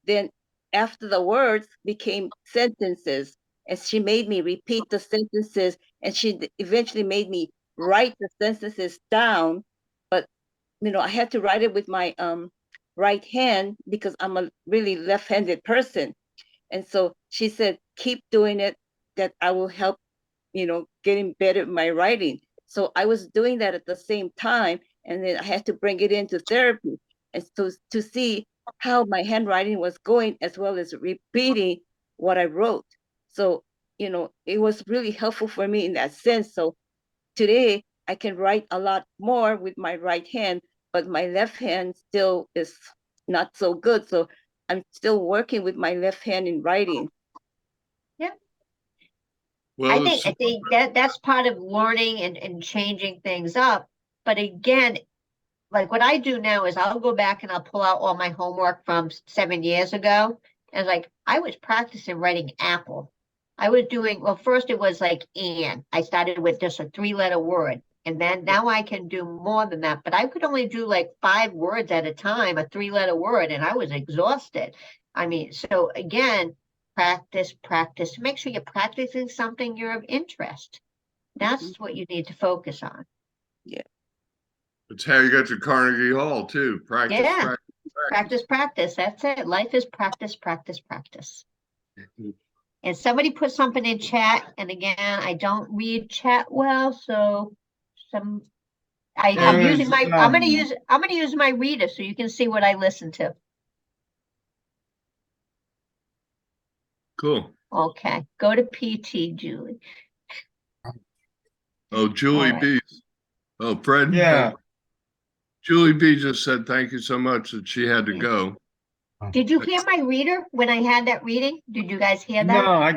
Then after the words became sentences, and she made me repeat the sentences, and she eventually made me write the sentences down. But I had to write it with my right hand because I'm a really left-handed person. And so she said, keep doing it, that I will help, getting better at my writing. So I was doing that at the same time, and then I had to bring it into therapy, and so to see how my handwriting was going, as well as repeating what I wrote. So, it was really helpful for me in that sense. So today I can write a lot more with my right hand, but my left hand still is not so good. So I'm still working with my left hand in writing. Yeah. Well, I think that's part of learning and changing things up. But again, like what I do now is I'll go back and I'll pull out all my homework from 7 years ago. And like I was practicing writing apple. I was doing, well, first it was like and. I started with just a 3-letter word. And then now I can do more than that. But I could only do like 5 words at a time, a 3-letter word, and I was exhausted. I mean, so again, practice. Make sure you're practicing something you're of interest. That's what you need to focus on. Yeah. It's how you got to Carnegie Hall too. Practice. That's it. Life is practice. And somebody put something in chat, and again, I don't read chat well, so I'm gonna use my reader so you can see what I listen to. Cool. Okay, go to PT, Julie. Oh, Julie B. Oh, Fred. Yeah. Julie B just said thank you so much that she had to go. Did you hear my reader when I had that reading? Did you guys hear that? No, I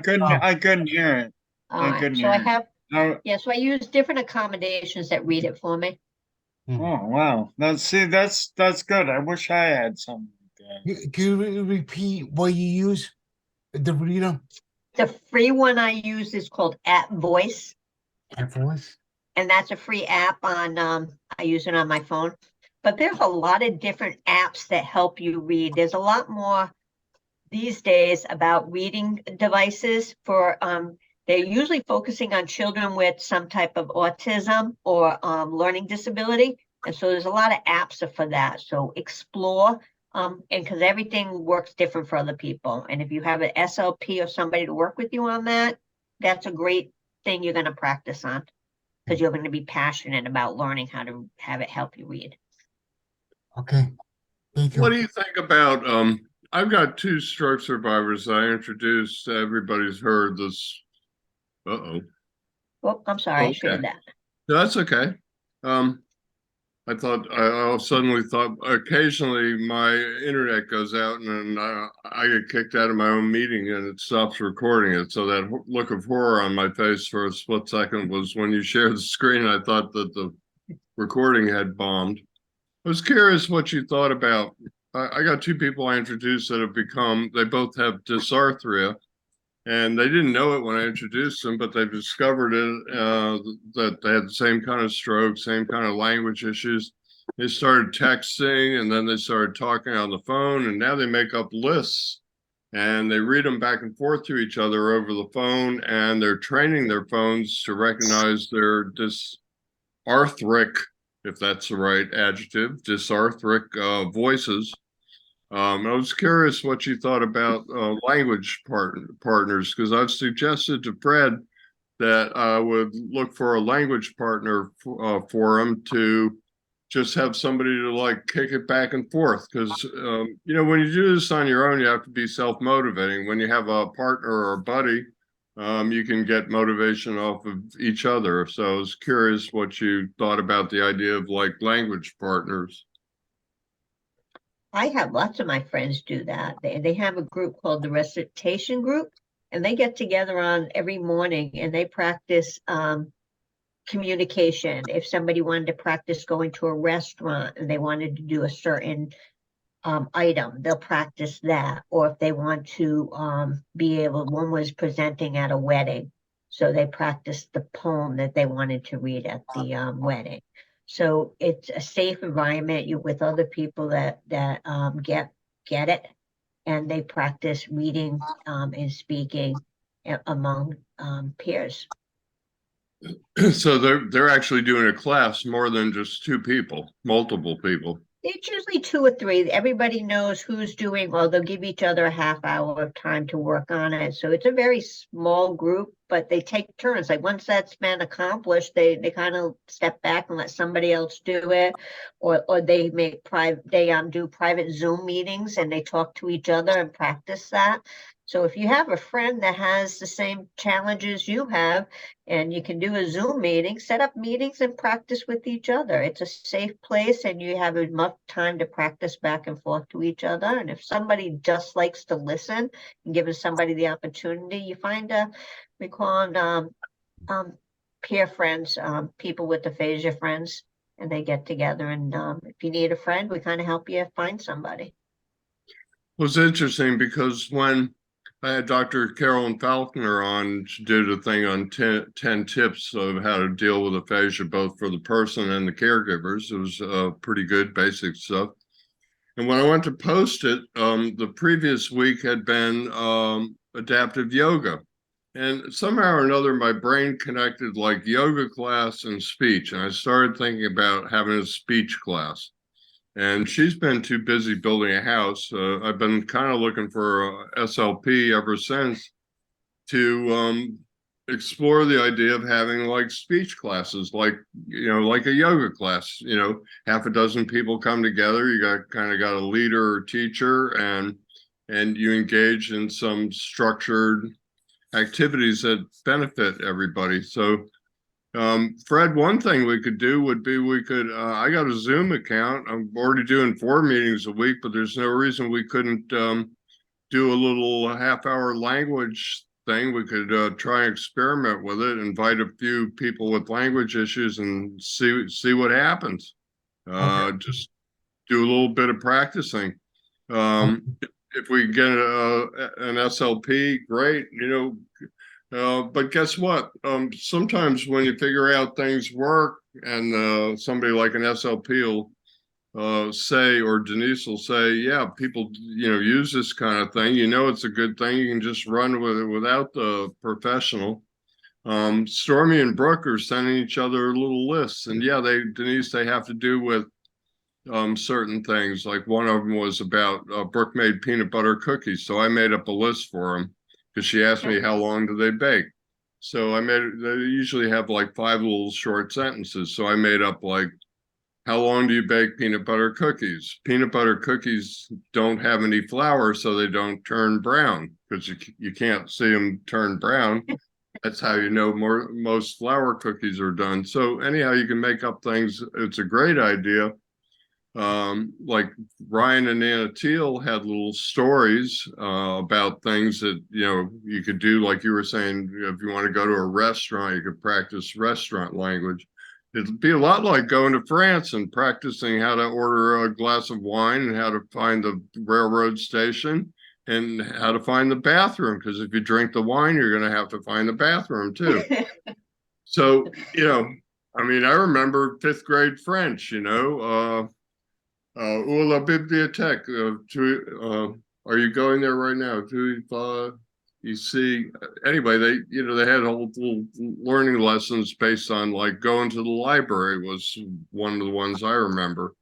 couldn't hear it. All right. So I use different accommodations that read it for me. Oh, wow. That's good. I wish I had something like that. Can you repeat what you use? The reader The free one I use is called App Voice, and voice? and that's a free app on, I use it on my phone. But there's a lot of different apps that help you read. There's a lot more these days about reading devices for, they're usually focusing on children with some type of autism or learning disability. And so there's a lot of apps for that. So explore, and because everything works different for other people. And if you have an SLP or somebody to work with you on that, that's a great thing you're going to practice on, because you're going to be passionate about learning how to have it help you read. Okay, thank you. What do you think about I've got two stroke survivors I introduced. Everybody's heard this. Uh-oh. Oh, I'm sorry, I Okay. shared that. No, that's okay. I thought I suddenly thought occasionally my internet goes out and I get kicked out of my own meeting and it stops recording it. So that look of horror on my face for a split second was when you shared the screen. I thought that the recording had bombed. I was curious what you thought about. I got two people I introduced that have they both have dysarthria. And they didn't know it when I introduced them, but they've discovered it, that they had the same kind of stroke, same kind of language issues. They started texting and then they started talking on the phone, and now they make up lists and they read them back and forth to each other over the phone, and they're training their phones to recognize their dysarthric, if that's the right adjective, dysarthric voices. I was curious what you thought about language partners, because I've suggested to Fred that I would look for a language partner for him to just have somebody to like kick it back and forth. Because, you know, when you do this on your own, you have to be self-motivating. When you have a partner or a buddy, you can get motivation off of each other. So I was curious what you thought about the idea of like language partners. I have lots of my friends do that. They have a group called the recitation group, and they get together on every morning and they practice communication. If somebody wanted to practice going to a restaurant and they wanted to do a certain item, they'll practice that. Or if they want to be able, one was presenting at a wedding, so they practiced the poem that they wanted to read at the wedding. So it's a safe environment. You're with other people that get it, and they practice reading and speaking among peers. So they're actually doing a class more than just two people, multiple people. It's usually two or three. Everybody knows who's doing, well, they'll give each other a half hour of time to work on it. So it's a very small group, but they take turns. Like once that's been accomplished, they kind of step back and let somebody else do it. Or they make do private Zoom meetings and they talk to each other and practice that. So if you have a friend that has the same challenges you have, and you can do a Zoom meeting, set up meetings and practice with each other. It's a safe place and you have enough time to practice back and forth to each other. And if somebody just likes to listen and giving somebody the opportunity, you find we call them peer friends, people with aphasia friends, and they get together. And if you need a friend, we kind of help you find somebody. It was interesting because when I had Dr. Carolyn Falconer on, she did a thing on 10 tips of how to deal with aphasia, both for the person and the caregivers. It was pretty good basic stuff. And when I went to post it, the previous week had been adaptive yoga. And somehow or another, my brain connected like yoga class and speech. And I started thinking about having a speech class. And she's been too busy building a house. I've been kind of looking for a SLP ever since to explore the idea of having like speech classes, like, you know, like a yoga class, you know, half a dozen people come together. You got a leader or teacher, and you engage in some structured activities that benefit everybody. So Fred, one thing we could do would be I got a Zoom account. I'm already doing 4 meetings a week, but there's no reason we couldn't do a little half-hour language thing. We could try and experiment with it, invite a few people with language issues and see what happens. Just do a little bit of practicing. If we get an SLP, great, but guess what? Sometimes when you figure out things work and somebody like an SLP will say, or Denise will say, yeah, people, use this kind of thing. It's a good thing. You can just run with it without the professional. Stormy and Brooke are sending each other little lists, and yeah, Denise, they have to do with certain things. Like one of them was about Brooke made peanut butter cookies, so I made up a list for them because she asked me how long do they bake. So they usually have like 5 little short sentences. So I made up like, how long do you bake peanut butter cookies? Peanut butter cookies don't have any flour, so they don't turn brown because you can't see them turn brown. That's how most flour cookies are done. So anyhow, you can make up things. It's a great idea. Like Ryan and Anna Teal had little stories about things that you could do. Like you were saying, if you want to go to a restaurant, you could practice restaurant language. It'd be a lot like going to France and practicing how to order a glass of wine and how to find the railroad station and how to find the bathroom. Because if you drink the wine, you're going to have to find the bathroom too. So, I remember 5th grade French, ou la bibliothèque, are you going there right now? You see, anyway, they had whole little learning lessons based on like going to the library was one of the ones I remember.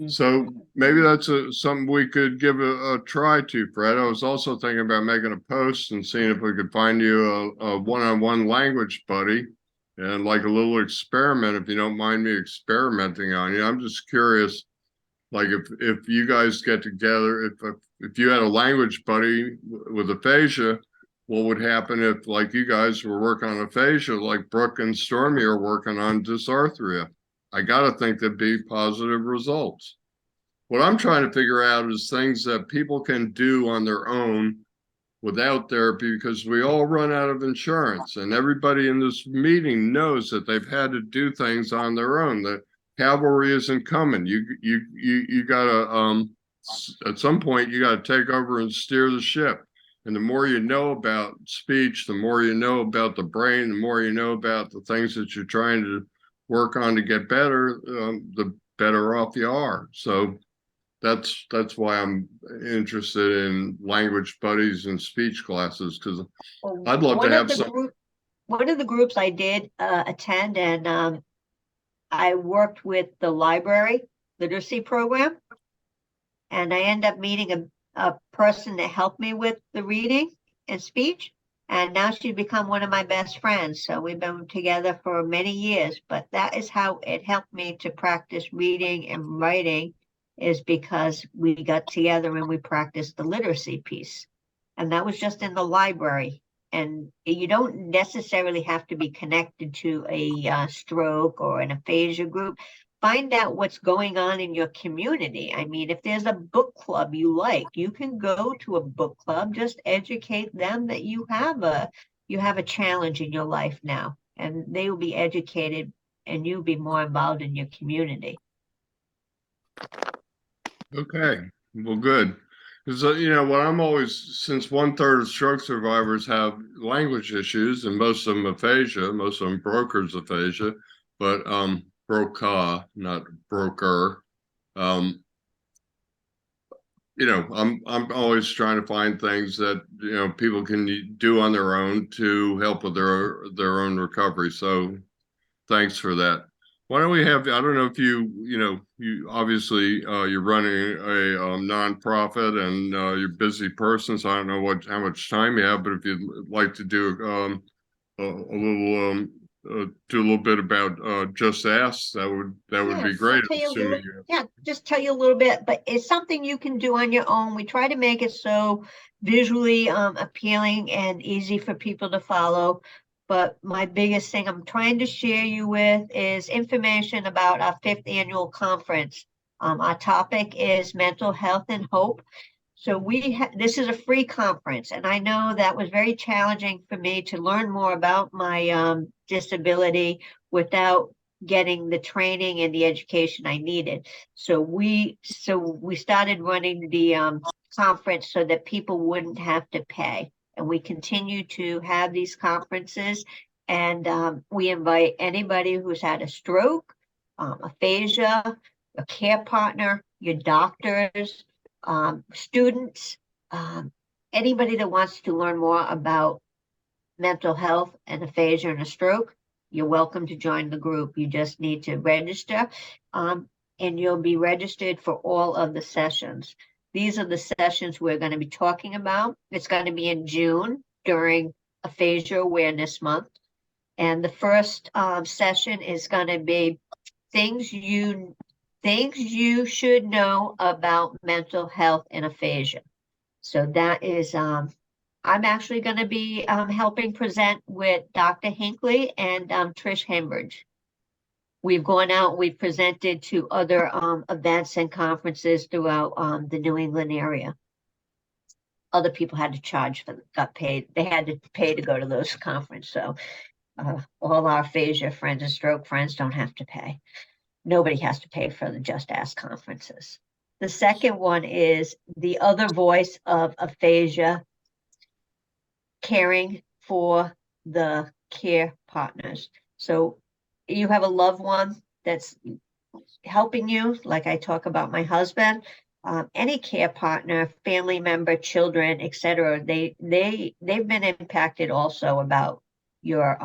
So maybe that's something we could give a try to, Fred. I was also thinking about making a post and seeing if we could find you a one-on-one language buddy and like a little experiment, if you don't mind me experimenting on you. I'm just curious, like if you guys get together, if you had a language buddy with aphasia, what would happen if like you guys were working on aphasia, like Brooke and Stormy are working on dysarthria? I got to think there'd be positive results. What I'm trying to figure out is things that people can do on their own without therapy, because we all run out of insurance, and everybody in this meeting knows that they've had to do things on their own. The cavalry isn't coming. You gotta at some point you gotta take over and steer the ship. And the more you know about speech, the more you know about the brain, the more you know about the things that you're trying to work on to get better, the better off you are. So that's why I'm interested in language buddies and speech classes, because I'd love to have some. One of the groups I did attend, and I worked with the library literacy program, and I ended up meeting a person that helped me with the reading and speech. And now she's become one of my best friends. So we've been together for many years, but that is how it helped me to practice reading and writing, is because we got together and we practiced the literacy piece. And that was just in the library. And you don't necessarily have to be connected to a stroke or an aphasia group. Find out what's going on in your community. I mean, if there's a book club you like, you can go to a book club, just educate them that you have a challenge in your life now, and they will be educated and you'll be more involved in your community. Okay, well, good. Because, what I'm always, since 1/3 of stroke survivors have language issues, and most of them aphasia, most of them brokers aphasia, but broca, not broker. I'm always trying to find things that people can do on their own to help with their own recovery. So thanks for that. Why don't we have, I don't know if you obviously you're running a nonprofit and you're a busy person, so I don't know how much time you have, but if you'd like to do do a little bit about Just Ask, that would be great. Just tell you a little bit, but it's something you can do on your own. We try to make it so visually appealing and easy for people to follow. But my biggest thing I'm trying to share you with is information about our 5th annual conference. Our topic is mental health and hope. So this is a free conference, and I know that was very challenging for me to learn more about my disability without getting the training and the education I needed. So we started running the conference so that people wouldn't have to pay. And we continue to have these conferences, and we invite anybody who's had a stroke, aphasia, a care partner, your doctors, students, anybody that wants to learn more about mental health and aphasia and a stroke. You're welcome to join the group. You just need to register, and you'll be registered for all of the sessions. These are the sessions we're going to be talking about. It's going to be in June during Aphasia Awareness Month. And the first session is going to be things you should know about mental health and aphasia. So that is, I'm actually going to be helping present with Dr. Hinckley and Trish Hembridge. We've gone out, we've presented to other events and conferences throughout the New England area. Other people had to charge for, got paid. They had to pay to go to those conferences. So all our aphasia friends and stroke friends don't have to pay. Nobody has to pay for the Just Ask conferences. The second one is the other voice of aphasia, caring for the care partners. So you have a loved one that's helping you, like I talk about my husband, any care partner, family member, children, etc. They've been impacted also about your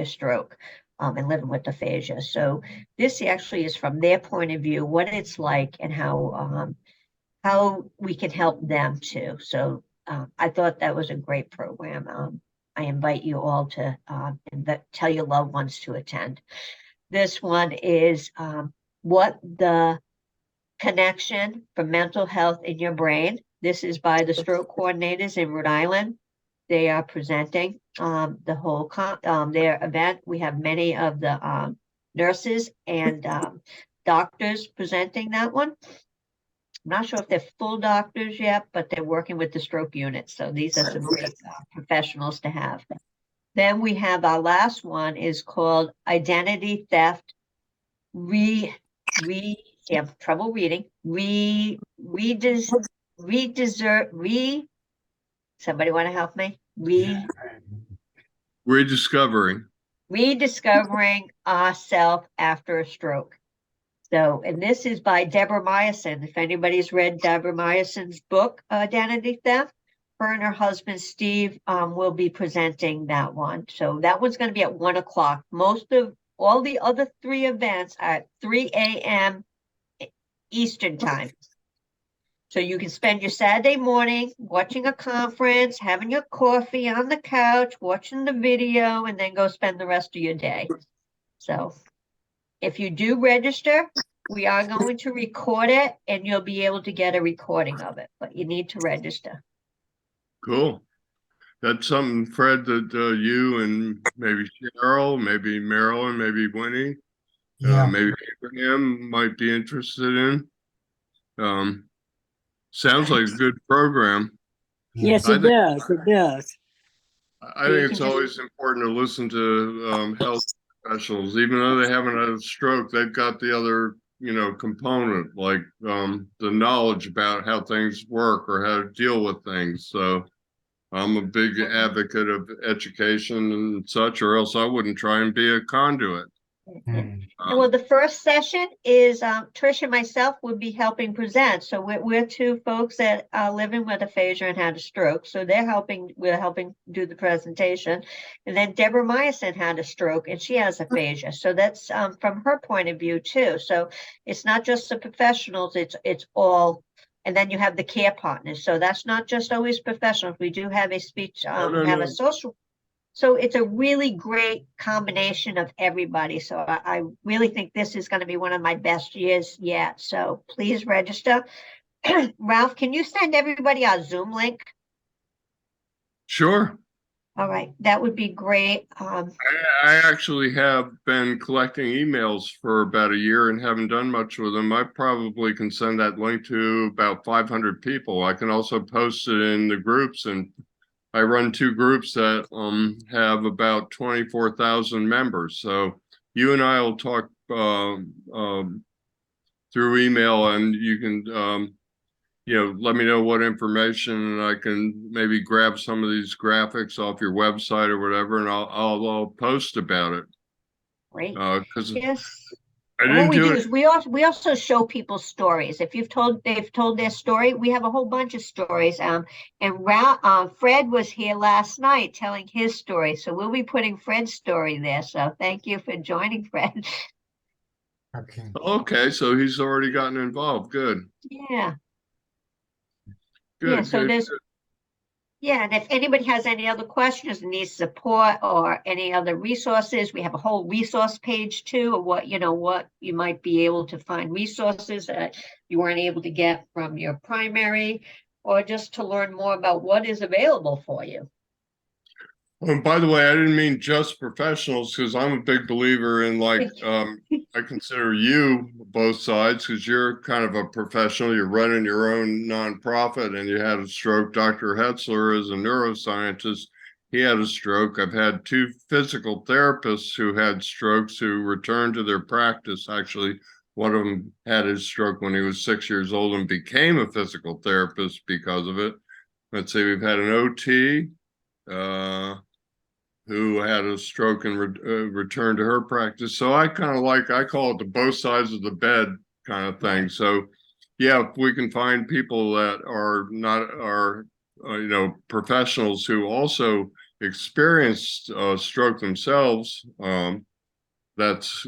stroke and living with aphasia. So this actually is from their point of view, what it's like and how we can help them too. So I thought that was a great program. I invite you all to tell your loved ones to attend. This one is what the connection for mental health in your brain. This is by the stroke coordinators in Rhode Island. They are presenting the whole their event. We have many of the nurses and doctors presenting that one. I'm not sure if they're full doctors yet, but they're working with the stroke unit. So these are some great professionals to have. Then we have our last one is called Identity Theft. I have trouble reading. Somebody want to help me? Rediscovering ourself after a stroke. So, and this is by Deborah Meyerson. If anybody's read Deborah Meyerson's book, Identity Theft, her and her husband, Steve, will be presenting that one. So that one's going to be at 1 o'clock. Most of all the other three events are at 3 a.m. Eastern time. So you can spend your Saturday morning watching a conference, having your coffee on the couch, watching the video, and then go spend the rest of your day. So if you do register, we are going to record it and you'll be able to get a recording of it, but you need to register. Cool. That's something, Fred, that you and maybe Cheryl, maybe Marilyn, maybe Winnie, maybe Abraham might be interested in. Sounds like a good program. Yes, it does. It does. I think it's always important to listen to health professionals, even though they haven't had a stroke, they've got the other, component, like the knowledge about how things work or how to deal with things. So I'm a big advocate of education and such, or else I wouldn't try and be a conduit. Well, the first session is Trish and myself will be helping present. So we're two folks that are living with aphasia and had a stroke. So we're helping do the presentation. And then Deborah Meyerson had a stroke and she has aphasia. So that's from her point of view too. So it's not just the professionals, it's all. And then you have the care partners. So that's not just always professionals. We do have a speech, a social. So it's a really great combination of everybody. So I really think this is going to be one of my best years yet. So please register. Ralph, can you send everybody our Zoom link? Sure. All right, that would be great. I actually have been collecting emails for about a year and haven't done much with them. I probably can send that link to about 500 people. I can also post it in the groups, and I run two groups that have about 24,000 members. So you and I will talk through email, and you can let me know what information, and I can maybe grab some of these graphics off your website or whatever, and I'll post about it. Great. Because Yes. I And what didn't we do do it. is we also show people stories. If they've told their story, we have a whole bunch of stories. And Fred was here last night telling his story, so we'll be putting Fred's story there. So thank you for joining, Fred. Okay. Okay, so he's already gotten involved. Good. Yeah. Good. Yeah. So Good. there's. Yeah, and if anybody has any other questions, needs support or any other resources, we have a whole resource page too, of what you might be able to find resources that you weren't able to get from your primary, or just to learn more about what is available for you. And by the way, I didn't mean just professionals, because I'm a big believer in I consider you both sides, because you're kind of a professional. You're running your own nonprofit, and you had a stroke. Dr. Hetzler is a neuroscientist. He had a stroke. I've had 2 physical therapists who had strokes who returned to their practice. Actually, one of them had his stroke when he was 6 years old and became a physical therapist because of it. Let's see, we've had an OT who had a stroke and returned to her practice. So I kind of I call it the both sides of the bed kind of thing. So yeah, if we can find people that are not professionals who also experienced stroke themselves, that's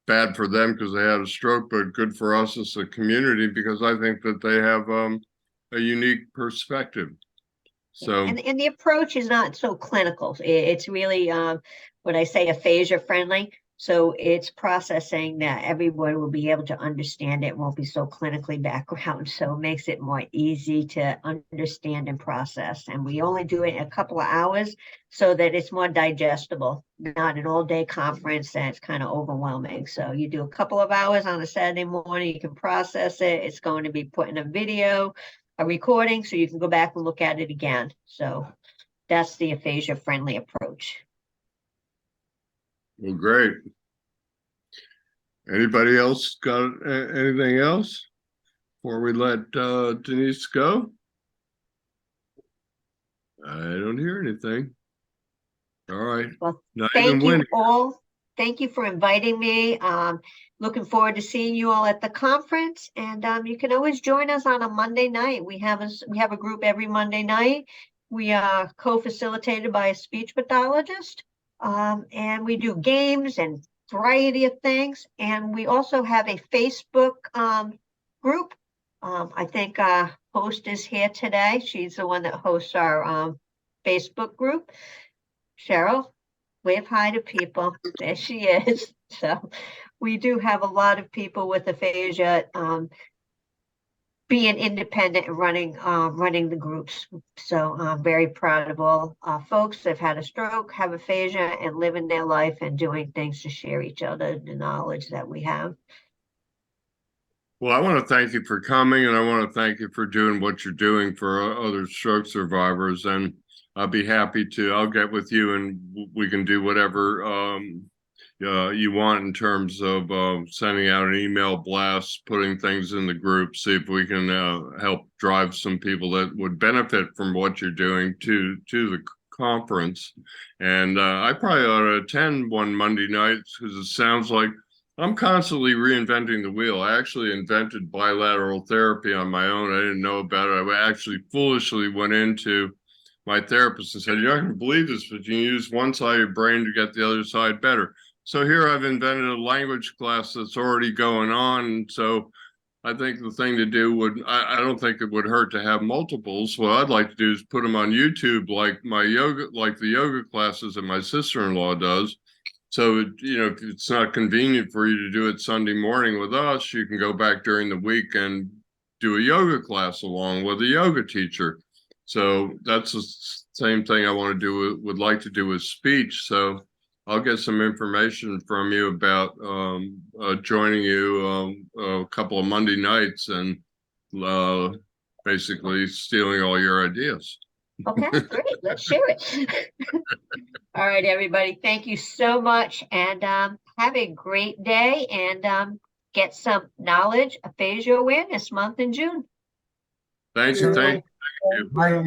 bad for them because they had a stroke, but good for us as a community, because I think that they have a unique perspective. So, and the approach is not so clinical. It's really what I say, aphasia friendly. So it's processing that everyone will be able to understand. It won't be so clinically background, so it makes it more easy to understand and process. And we only do it a couple of hours so that it's more digestible, not an all-day conference that's kind of overwhelming. So you do a couple of hours on a Saturday morning, you can process it. It's going to be put in a video, a recording, so you can go back and look at it again. So that's the aphasia friendly approach. well, great. Anybody else got anything else before we let Denise go? I don't hear anything. All right. Well, Not thank even you winning. all. Thank you for inviting me. Looking forward to seeing you all at the conference. And you can always join us on a Monday night. We have a group every Monday night. We are co-facilitated by a speech pathologist. And we do games and variety of things. And we also have a Facebook group. I think our host is here today. She's the one that hosts our Facebook group. Cheryl, wave hi to people. There she is. So we do have a lot of people with aphasia being independent and running the groups. So I'm very proud of all folks that have had a stroke, have aphasia, and living their life and doing things to share each other the knowledge that we have. Well, I want to thank you for coming, and I want to thank you for doing what you're doing for other stroke survivors. And I'll be happy to. I'll get with you, and we can do whatever you want in terms of sending out an email blast, putting things in the group, see if we can help drive some people that would benefit from what you're doing to the conference. And I probably ought to attend one Monday night, because it sounds like I'm constantly reinventing the wheel. I actually invented bilateral therapy on my own. I didn't know about it. I actually foolishly went into my therapist and said, "You're not going to believe this, but you can use one side of your brain to get the other side better." So here I've invented a language class that's already going on. So I think the thing to do I don't think it would hurt to have multiples. What I'd like to do is put them on YouTube, like the yoga classes that my sister-in-law does. So, if it's not convenient for you to do it Sunday morning with us, you can go back during the week and do a yoga class along with a yoga teacher. So that's the same thing I want to do, would like to do with speech. So I'll get some information from you about joining you a couple of Monday nights and basically stealing all your ideas. Okay, great. Let's share it. All right, everybody. Thank you so much. And have a great day and get some knowledge. Aphasia Awareness Month in June. Thanks, Sure. thank you. Bye.